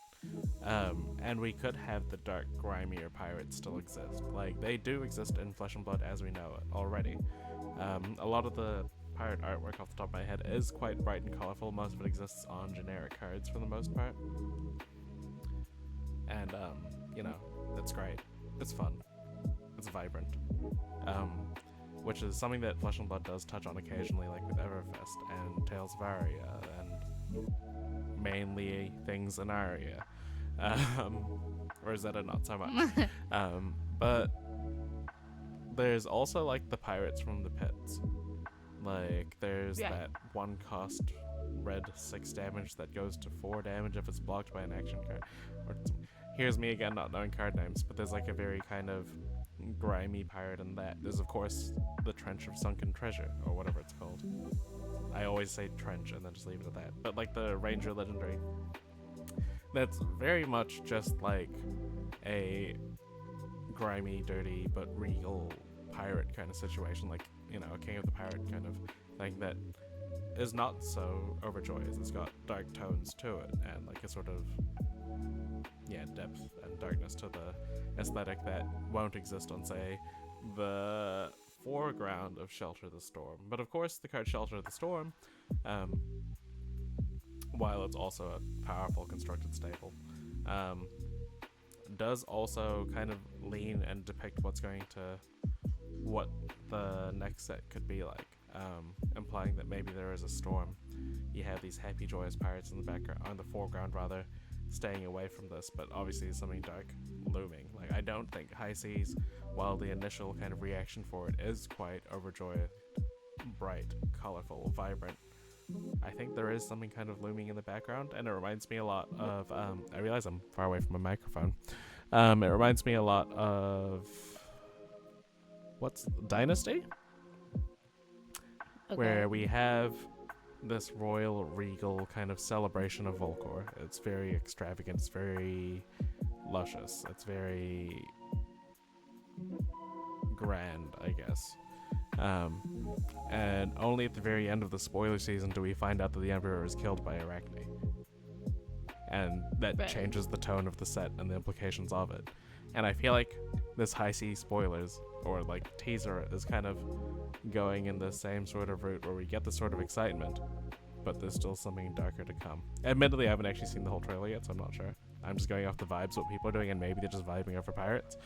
Speaker 2: And we could have the dark, grimier pirates still exist. Like, they do exist in Flesh and Blood as we know it already. A lot of the pirate artwork off the top of my head is quite bright and colorful. Most of it exists on generic cards for the most part. and it's great. It's fun. It's vibrant. Which is something that Flesh and Blood does touch on occasionally, like with Everfest and Tales of Aria, and mainly things in Aria. Rosetta not so much. But there's also like the pirates from the pits. Like there's that 1 cost red 6 damage that goes to 4 damage if it's blocked by an action card. Here's me again not knowing card names, but there's like a very kind of grimy pirate in that. There's of course the Trench of Sunken Treasure, or whatever it's called. I always say trench and then just leave it at that. But like the Ranger Legendary, that's very much just like a grimy, dirty, but regal pirate kind of situation. Like, a King of the Pirate kind of thing that is not so overjoyous. It's got dark tones to it and like a sort of depth and darkness to the aesthetic that won't exist on, say, the foreground of Shelter the Storm. But of course, the card Shelter the Storm, while it's also a powerful constructed staple, does also kind of lean and depict what the next set could be like, implying that maybe there is a storm. You have these happy, joyous pirates in the background, on the foreground rather, staying away from this, but obviously there's something dark looming. Like, I don't think High Seas, while the initial kind of reaction for it is quite overjoyed, bright, colorful, vibrant, I think there is something kind of looming in the background, and it reminds me a lot of, I realize I'm far away from a microphone, it reminds me a lot of, what's Dynasty? Okay. Where we have this royal, regal kind of celebration of Volcor. It's very extravagant, it's very luscious, it's very grand, I guess. And only at the very end of the spoiler season do we find out that the Emperor is killed by Arachne. And that changes the tone of the set and the implications of it. And I feel like this High Sea spoilers, or like teaser, is kind of going in the same sort of route where we get this sort of excitement, but there's still something darker to come. Admittedly, I haven't actually seen the whole trailer yet, so I'm not sure. I'm just going off the vibes, what people are doing, and maybe they're just vibing over pirates.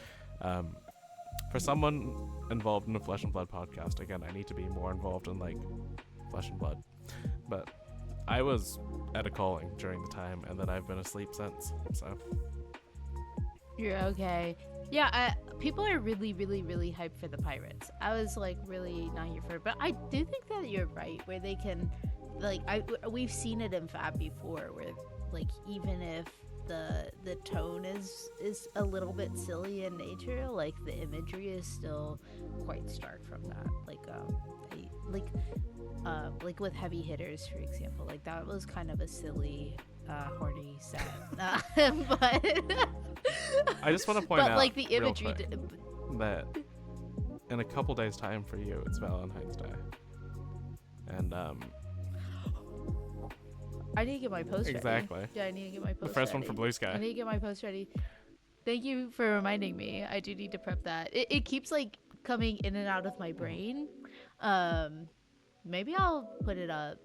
Speaker 2: For someone involved in a Flesh and Blood podcast, again, I need to be more involved in like Flesh and Blood. But I was at a calling during the time, and then I've been asleep since, so.
Speaker 1: You're okay. Yeah, people are really, really, really hyped for the pirates. I was like really not here for it, but I do think that you're right, where they can, like, we've seen it in Fab before, where like even if the tone is a little bit silly in nature, like the imagery is still quite stark from that. Like with Heavy Hitters, for example, like that was kind of a silly, horny set. But
Speaker 2: I just want to point out,
Speaker 1: like the imagery,
Speaker 2: that in a couple days' time for you, it's Valentine's Day, and
Speaker 1: I need to get my post ready.
Speaker 2: Exactly.
Speaker 1: Yeah, I need to get my post ready.
Speaker 2: The first one for Bluesky.
Speaker 1: I need to get my post ready. Thank you for reminding me. I do need to prep that. It keeps like coming in and out of my brain. Maybe I'll put it up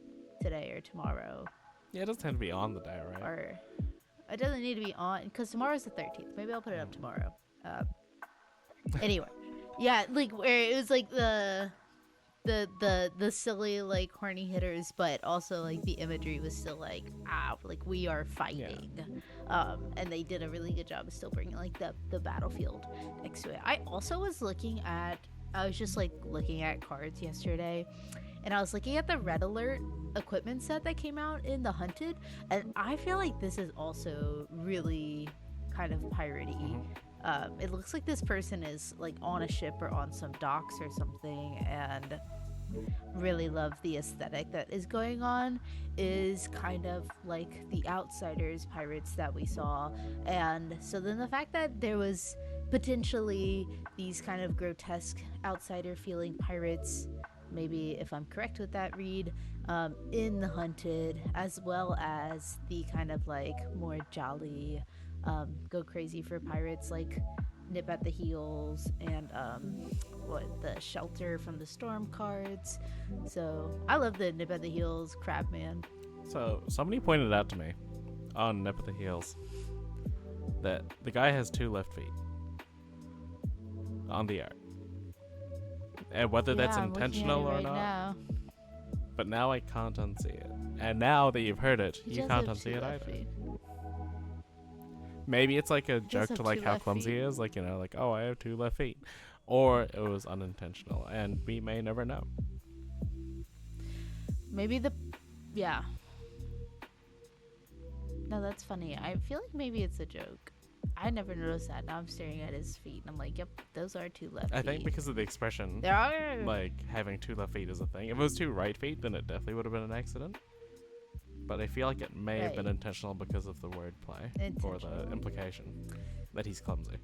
Speaker 1: today or tomorrow.
Speaker 2: Yeah, it doesn't have to be on the day, right?
Speaker 1: Or it doesn't need to be on, because tomorrow's the 13th. Maybe I'll put it up tomorrow. Anyway, yeah, like where it was like the silly like horny hitters, but also like the imagery was still like like we are fighting. Yeah. And they did a really good job of still bringing like the battlefield next to it. I was just like looking at cards yesterday, and I was looking at the Red Alert equipment set that came out in the Hunted, and I feel like this is also really kind of piratey. Mm-hmm. It looks like this person is like on a ship or on some docks or something, and really love the aesthetic that is going on. Is kind of like the Outsiders pirates that we saw, and so then the fact that there was potentially these kind of grotesque outsider feeling pirates, maybe if I'm correct with that read, in the Hunted, as well as the kind of like more jolly go crazy for pirates like Nip at the Heels and the Shelter from the Storm cards. So I love the Nip at the Heels Crabman.
Speaker 2: So somebody pointed out to me on Nip at the Heels that the guy has 2 left feet on the art. And whether that's
Speaker 1: I'm looking at
Speaker 2: intentional
Speaker 1: it
Speaker 2: or
Speaker 1: right
Speaker 2: not,
Speaker 1: now.
Speaker 2: but now I can't unsee it. And now that you've heard it,
Speaker 1: He
Speaker 2: you
Speaker 1: does
Speaker 2: can't
Speaker 1: have
Speaker 2: unsee
Speaker 1: 2
Speaker 2: it
Speaker 1: left
Speaker 2: either.
Speaker 1: feet.
Speaker 2: Maybe it's like a
Speaker 1: does
Speaker 2: joke
Speaker 1: have
Speaker 2: to like
Speaker 1: 2
Speaker 2: how
Speaker 1: left
Speaker 2: clumsy he
Speaker 1: feet.
Speaker 2: is, like, you know, like, oh, I have 2 left feet. Or it was unintentional, and we may never know.
Speaker 1: Maybe yeah. No, that's funny. I feel like maybe it's a joke. I never noticed that. Now I'm staring at his feet, and I'm like, yep, those are 2 left feet.
Speaker 2: I think because of the expression,
Speaker 1: There are.
Speaker 2: like, having 2 left feet is a thing. If it was 2 right feet, then it definitely would have been an accident. But I feel like it may have been
Speaker 1: Right.
Speaker 2: intentional because of the wordplay or the
Speaker 1: Intentional.
Speaker 2: implication that he's clumsy.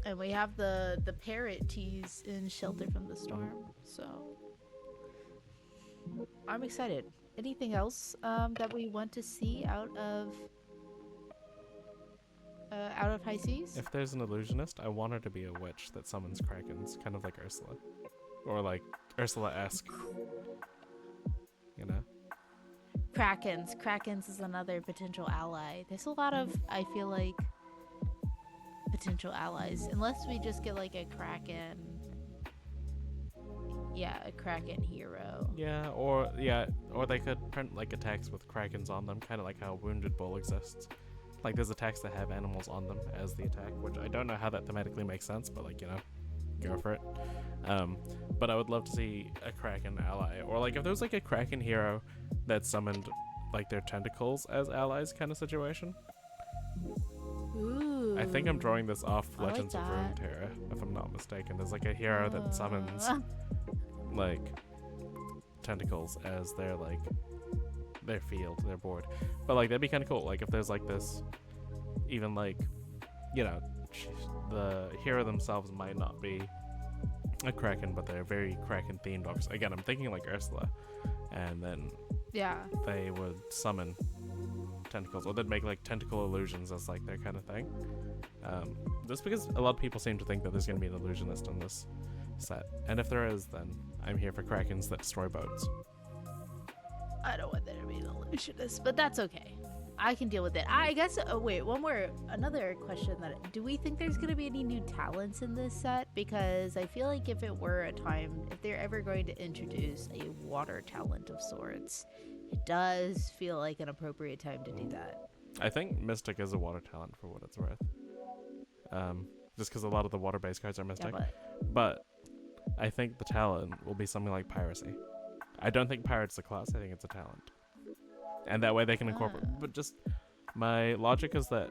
Speaker 1: And we have the parrot tease in Shelter from the Storm. So I'm excited. Anything else that we want to see out of High Seas?
Speaker 2: If there's an illusionist, I want her to be a witch that summons krakens, kind of like Ursula. Or like Ursula-esque. You know?
Speaker 1: Krakens is another potential ally. There's a lot of, I feel like, potential allies. Unless we just get like a Kraken. Yeah, a Kraken hero.
Speaker 2: Yeah, or they could print like attacks with krakens on them, kind of like how Wounded Bull exists. Like there's attacks that have animals on them as the attack, which I don't know how that thematically makes sense, but like, you know, go for it. But I would love to see a Kraken ally, or like if there was like a Kraken hero that summoned like their tentacles as allies kind of situation.
Speaker 1: Ooh.
Speaker 2: I think I'm drawing this off
Speaker 1: I like
Speaker 2: Legends of
Speaker 1: that.
Speaker 2: Runeterra, if I'm not mistaken. There's like a hero that summons like tentacles as their like their field, their board. But like that'd be kind of cool. Like if there's like this, even like, you know, the hero themselves might not be a Kraken, but they're very Kraken themed. Again, I'm thinking like Ursula, and then
Speaker 1: Yeah.
Speaker 2: they would summon tentacles, or they'd make like tentacle illusions as like their kind of thing. Just because a lot of people seem to think that there's going to be an illusionist in this set, and if there is, then I'm here for Krakens that destroy boats.
Speaker 1: I don't want there to be an illusionist, but that's okay. I can deal with it. I guess. Wait, another question. Do we think there's gonna be any new talents in this set? Because I feel like if they're ever going to introduce a water talent of sorts, it does feel like an appropriate time to do that.
Speaker 2: I think Mystic is a water talent for what it's worth. Just because a lot of the water-based cards are Mystic.
Speaker 1: Yeah,
Speaker 2: But I think the talent will be something like Piracy. I don't think Pirate's a class, I think it's a talent. And that way they can incorporate. But just, my logic is that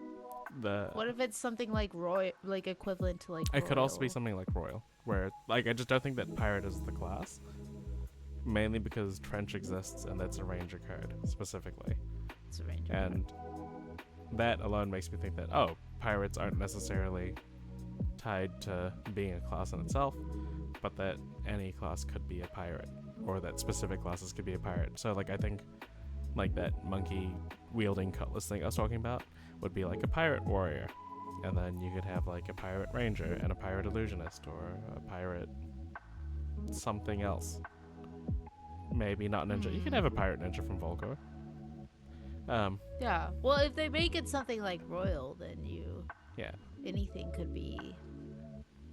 Speaker 1: what if it's something like Roy, like equivalent to like?
Speaker 2: It could also be
Speaker 1: Royal?
Speaker 2: something like Royal, where, like, I just don't think that Pirate is the class. Mainly because Trench exists and that's a Ranger card, specifically.
Speaker 1: It's a ranger.
Speaker 2: And that alone makes me think that, oh, Pirates aren't necessarily tied to being a class in itself, but that any class could be a pirate, or that specific classes could be a pirate. So, like, I think, like, that monkey wielding cutlass thing I was talking about would be like a pirate warrior, and then you could have like a pirate ranger and a pirate illusionist, or a pirate something else. Maybe not ninja. You could have a pirate ninja from Volcor.
Speaker 1: Yeah. Well, if they make it something like Royal, then
Speaker 2: Yeah.
Speaker 1: anything could be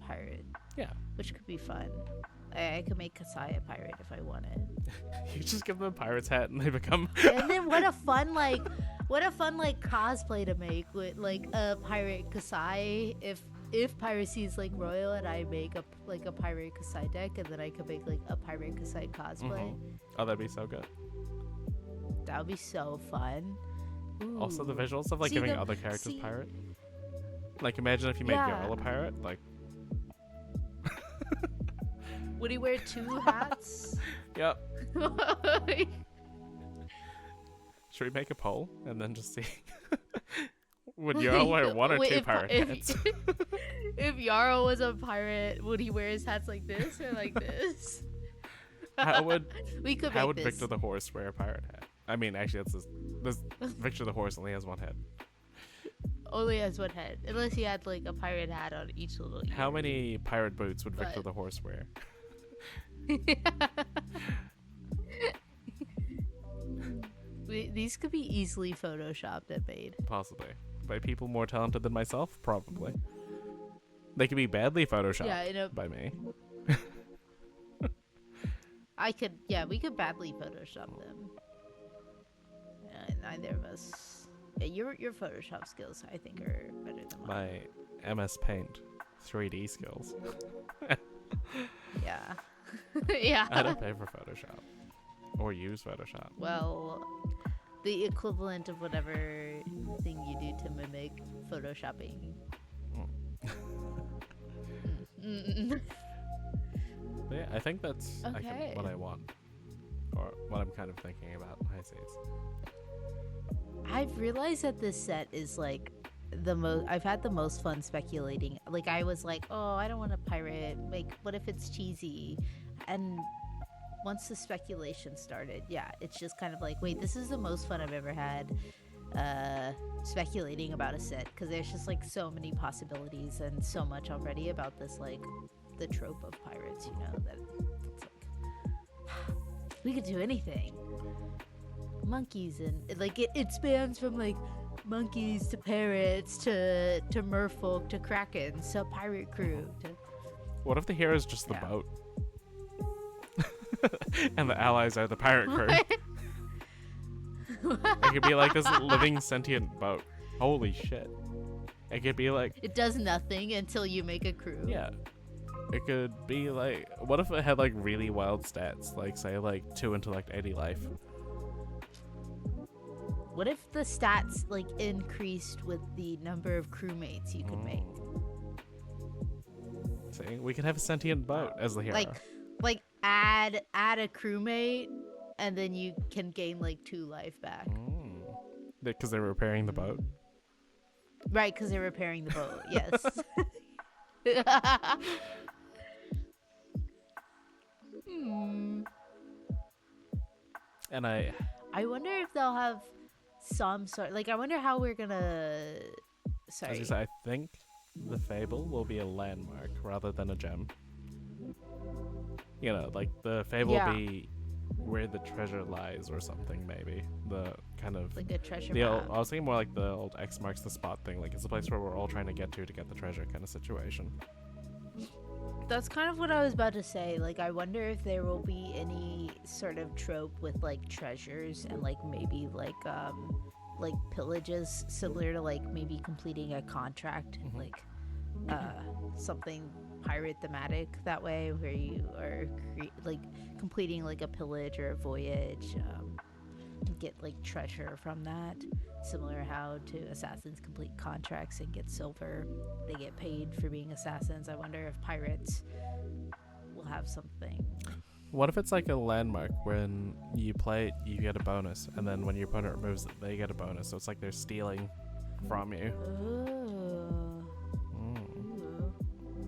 Speaker 1: pirate.
Speaker 2: Yeah.
Speaker 1: Which could be fun. I could make Kasai a pirate if I wanted.
Speaker 2: You just give them a pirate's hat and they become.
Speaker 1: And then what a fun cosplay to make with like a pirate Kasai if piracy is like Royal, and I make a pirate Kasai deck, and then I could make like a pirate Kasai cosplay.
Speaker 2: Oh, that'd be so good.
Speaker 1: That would be so fun.
Speaker 2: Also, the
Speaker 1: Ooh.
Speaker 2: visuals of like
Speaker 1: See,
Speaker 2: giving
Speaker 1: the-
Speaker 2: other characters
Speaker 1: see-
Speaker 2: pirate. Like, imagine if you made
Speaker 1: Yeah.
Speaker 2: Jarl a pirate. Like,
Speaker 1: Would he wear 2 hats?
Speaker 2: yep. Should we make a poll and then just see? Would Jarl wear 1 or 2 pirate hats?
Speaker 1: If Yarl was a pirate, would he wear his hats like this or like this?
Speaker 2: How would
Speaker 1: We could
Speaker 2: How
Speaker 1: make
Speaker 2: would
Speaker 1: this.
Speaker 2: Victor the Horse wear a pirate hat? I mean, actually, this Victor the Horse only has 1 head.
Speaker 1: Only has 1 head, unless he had like a pirate hat on each little ear.
Speaker 2: How many pirate boots would Victor
Speaker 1: But-
Speaker 2: the Horse wear?
Speaker 1: These could be easily photoshopped and made.
Speaker 2: Possibly. by people more talented than myself, probably. They could be badly photoshopped by me.
Speaker 1: We could badly Photoshop them. Neither of us. Yeah, your Photoshop skills, I think, are better than mine.
Speaker 2: My MS Paint 3D skills.
Speaker 1: Yeah. Yeah.
Speaker 2: I don't pay for Photoshop or use Photoshop.
Speaker 1: Well, the equivalent of whatever thing you do to mimic Photoshopping.
Speaker 2: But yeah, I think that's
Speaker 1: Okay.
Speaker 2: what I want, or what I'm kind of thinking about. High seas.
Speaker 1: I've realized that this set is like I've had the most fun speculating. Like, I was like, oh, I don't want to pirate. Like, what if it's cheesy? And once the speculation started, yeah, it's just kind of like, wait, this is the most fun I've ever had speculating about a set, because there's just like so many possibilities and so much already about this, like the trope of pirates, you know, that it's like we could do anything. Monkeys, and like it spans from like monkeys to parrots to merfolk to krakens to pirate crew to...
Speaker 2: What if the hero is just the boat? And the allies are the pirate crew. It could be like this living sentient boat. Holy shit. It could be like...
Speaker 1: It does nothing until you make a crew.
Speaker 2: Yeah. It could be like... What if it had like really wild stats? Like say like 2 intellect, 80 life.
Speaker 1: What if the stats like increased with the number of crewmates you could make?
Speaker 2: See, we could have a sentient boat as the hero.
Speaker 1: Like add a crewmate, and then you can gain like 2 life back.
Speaker 2: Because they're repairing the boat.
Speaker 1: Right, because they're repairing the boat. Yes.
Speaker 2: And I
Speaker 1: wonder if they'll have some sort, like, I wonder how we're gonna... Sorry.
Speaker 2: As you say, I think the fable will be a landmark rather than a gem. You know, like the fable will be where the treasure lies or something, maybe. The kind of...
Speaker 1: Like a treasure map.
Speaker 2: I was thinking more like the old X marks the spot thing. Like it's a place where we're all trying to get the treasure kind of situation.
Speaker 1: That's kind of what I was about to say. Like, I wonder if there will be any sort of trope with like treasures and like maybe like pillages similar to like maybe completing a contract, like something pirate thematic that way, where you are like completing like a pillage or a voyage, get like treasure from that, similar how to assassins complete contracts and get silver. They get paid for being assassins. I wonder if pirates will have something.
Speaker 2: What if it's like a landmark? When you play it, you get a bonus, and then when your opponent removes it, they get a bonus. So it's like they're stealing from you.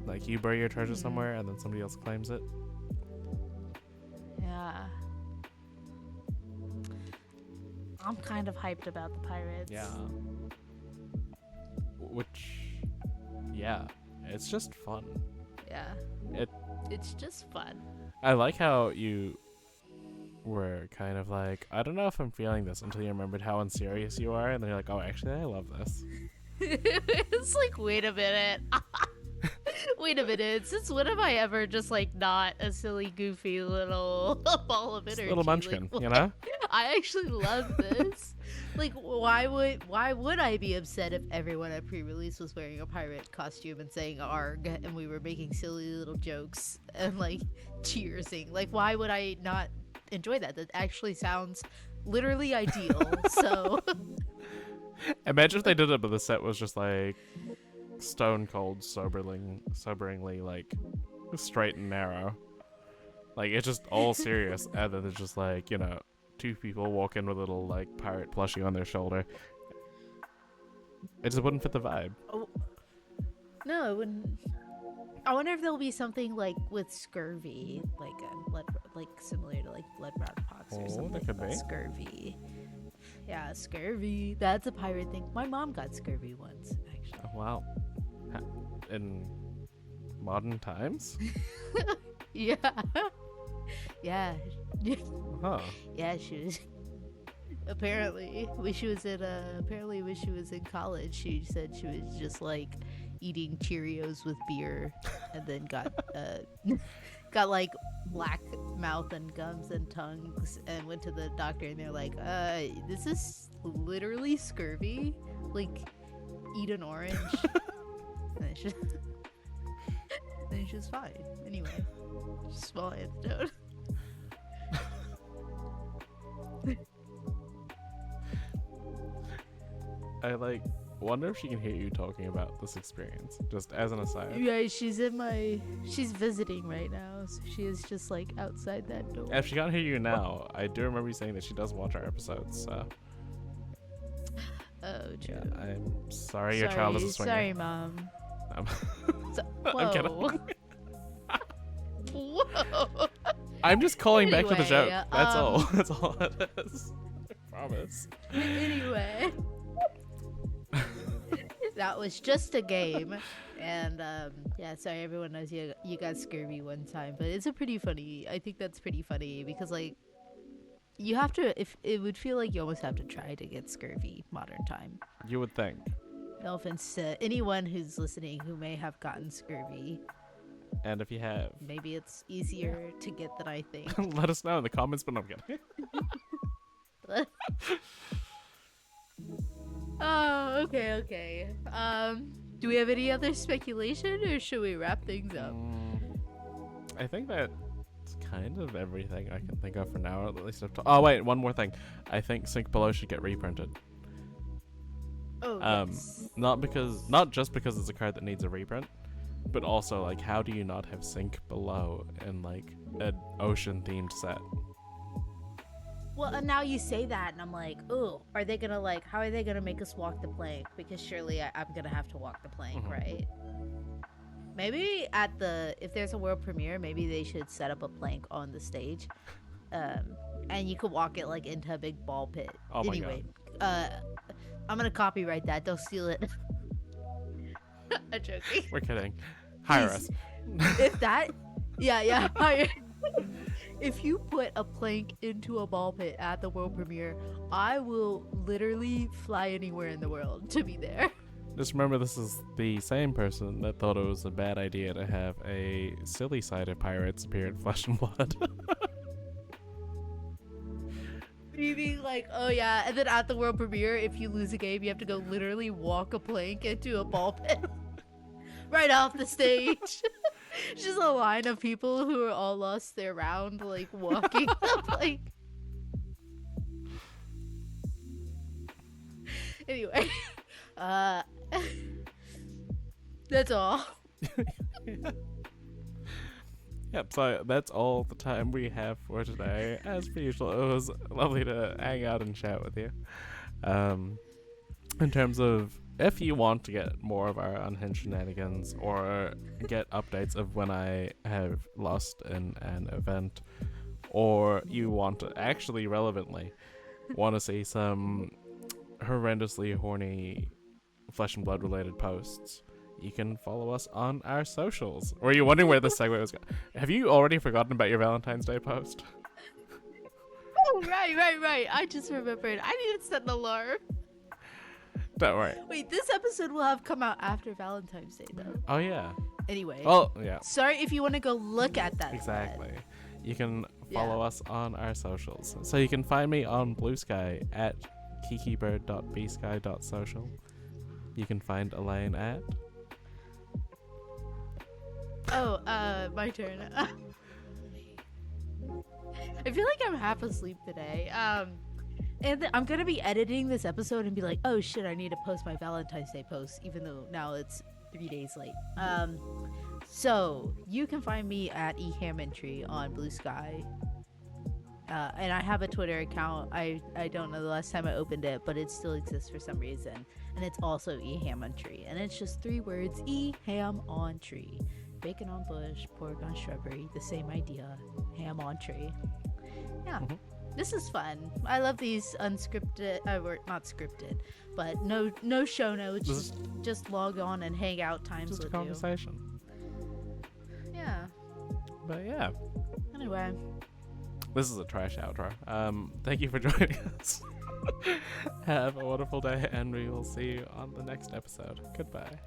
Speaker 2: Like you bury your treasure somewhere, and then somebody else claims it.
Speaker 1: Yeah. I'm kind of hyped about the pirates.
Speaker 2: Yeah. It's just fun.
Speaker 1: Yeah. It's just fun.
Speaker 2: I like how you were kind of like, I don't know if I'm feeling this, until you remembered how unserious you are, and then you're like, oh, actually, I love this.
Speaker 1: It's like, wait a minute. Wait a minute. Since when have I ever just like not a silly, goofy little ball of energy?
Speaker 2: Little munchkin,
Speaker 1: like,
Speaker 2: you know?
Speaker 1: I actually love this. Like, why would I be upset if everyone at pre-release was wearing a pirate costume and saying "arg" and we were making silly little jokes and like cheersing? Like, why would I not enjoy that? That actually sounds literally ideal. So
Speaker 2: imagine if they did it, but the set was just like stone cold, soberingly like straight and narrow. Like it's just all serious, and then there's just like, you know, 2 people walk in with a little like pirate plushie on their shoulder. It just wouldn't fit the vibe.
Speaker 1: Oh, no, it wouldn't. I wonder if there'll be something like with scurvy, like similar to like blood-brought pox or something.
Speaker 2: That could be.
Speaker 1: Scurvy. Yeah, scurvy. That's a pirate thing. My mom got scurvy once, actually.
Speaker 2: Oh, wow. In modern times?
Speaker 1: Yeah. Yeah.
Speaker 2: Huh.
Speaker 1: Yeah, she was. Apparently, when she was in college, she said she was just like eating Cheerios with beer, and then got like black mouth and gums and tongues, and went to the doctor, and they're like, this is literally scurvy. Like, eat an orange. And then she's fine. Anyway, small antidote.
Speaker 2: I wonder if she can hear you talking about this experience, just as an aside.
Speaker 1: Yeah, she's visiting right now, so she is just like outside that door.
Speaker 2: If she can't hear you now, I do remember you saying that she does watch our episodes, so.
Speaker 1: Oh, true.
Speaker 2: Yeah, I'm sorry your child is a swinger.
Speaker 1: Sorry, Mom. Whoa.
Speaker 2: I'm kidding.
Speaker 1: Whoa.
Speaker 2: I'm just calling back to the
Speaker 1: Anyway,
Speaker 2: joke. That's all. That's all it is. I promise.
Speaker 1: Anyway. That was just a game. And yeah, sorry, everyone knows you got scurvy one time, but it's I think that's pretty funny because like you have to, if it would feel like you almost have to try to get scurvy modern time.
Speaker 2: You would think.
Speaker 1: No offense to anyone who's listening who may have gotten scurvy.
Speaker 2: And if you have,
Speaker 1: maybe it's easier to get than I think.
Speaker 2: let us know in the comments, but I'm kidding.
Speaker 1: Oh, okay. Do we have any other speculation, or should we wrap things up?
Speaker 2: I think that's kind of everything I can think of for now. At least oh wait, one more thing. I think Sync Below should get reprinted.
Speaker 1: Oh, yes.
Speaker 2: Not just because it's a card that needs a reprint, but also like how do you not have Sync Below in like an ocean themed set?
Speaker 1: Well, and now you say that, and I'm like, ooh, how are they gonna make us walk the plank? Because surely I'm gonna have to walk the plank, right? Maybe if there's a world premiere, maybe they should set up a plank on the stage, and you could walk it like into a big ball pit.
Speaker 2: Oh my God.
Speaker 1: I'm gonna copyright that. Don't steal it. I'm joking.
Speaker 2: We're kidding. Hire us.
Speaker 1: If that, yeah, hire. If you put a plank into a ball pit at the world premiere, I will literally fly anywhere in the world to be there.
Speaker 2: Just remember, this is the same person that thought it was a bad idea to have a silly side of pirates appear in Flesh and Blood.
Speaker 1: You mean like, oh yeah, and then at the world premiere, if you lose a game, you have to go literally walk a plank into a ball pit right off the stage. Just a line of people who are all lost their round, like walking the plank. Anyway, that's all.
Speaker 2: Yep, so that's all the time we have for today. As per usual, it was lovely to hang out and chat with you. In terms of if you want to get more of our unhinged shenanigans or get updates of when I have lost in an event, or you want to actually relevantly want to see some horrendously horny Flesh and Blood related posts, you can follow us on our socials. Or are you wondering where this segue was going? Have you already forgotten about your Valentine's Day post?
Speaker 1: Oh, right. I just remembered. I need to set an alarm.
Speaker 2: Don't worry.
Speaker 1: Wait, this episode will have come out after Valentine's Day, though.
Speaker 2: Oh, yeah.
Speaker 1: Anyway.
Speaker 2: Well, yeah.
Speaker 1: Sorry if you want to go look at that.
Speaker 2: Exactly. You can follow us on our socials. So you can find me on Bluesky at kikibird.bsky.social. You can find Elaine at...
Speaker 1: Oh, my turn. I feel like I'm half asleep today. And I'm gonna be editing this episode and be like, oh shit, I need to post my Valentine's Day post, even though now it's 3 days late. So you can find me at eHammondtree on Bluesky. And I have a Twitter account. I don't know the last time I opened it, but it still exists for some reason. And it's also eHammondtree. And it's just 3 words, E-ham on tree. Bacon on bush, pork on shrubbery, the same idea. Ham on tree. Yeah. Mm-hmm. This is fun. I love these unscripted, not scripted, but no show notes. Just log on and hang out times with you.
Speaker 2: Just a conversation.
Speaker 1: Yeah.
Speaker 2: But yeah.
Speaker 1: Anyway.
Speaker 2: This is a trash outro. Thank you for joining us. Have a wonderful day, and we will see you on the next episode. Goodbye.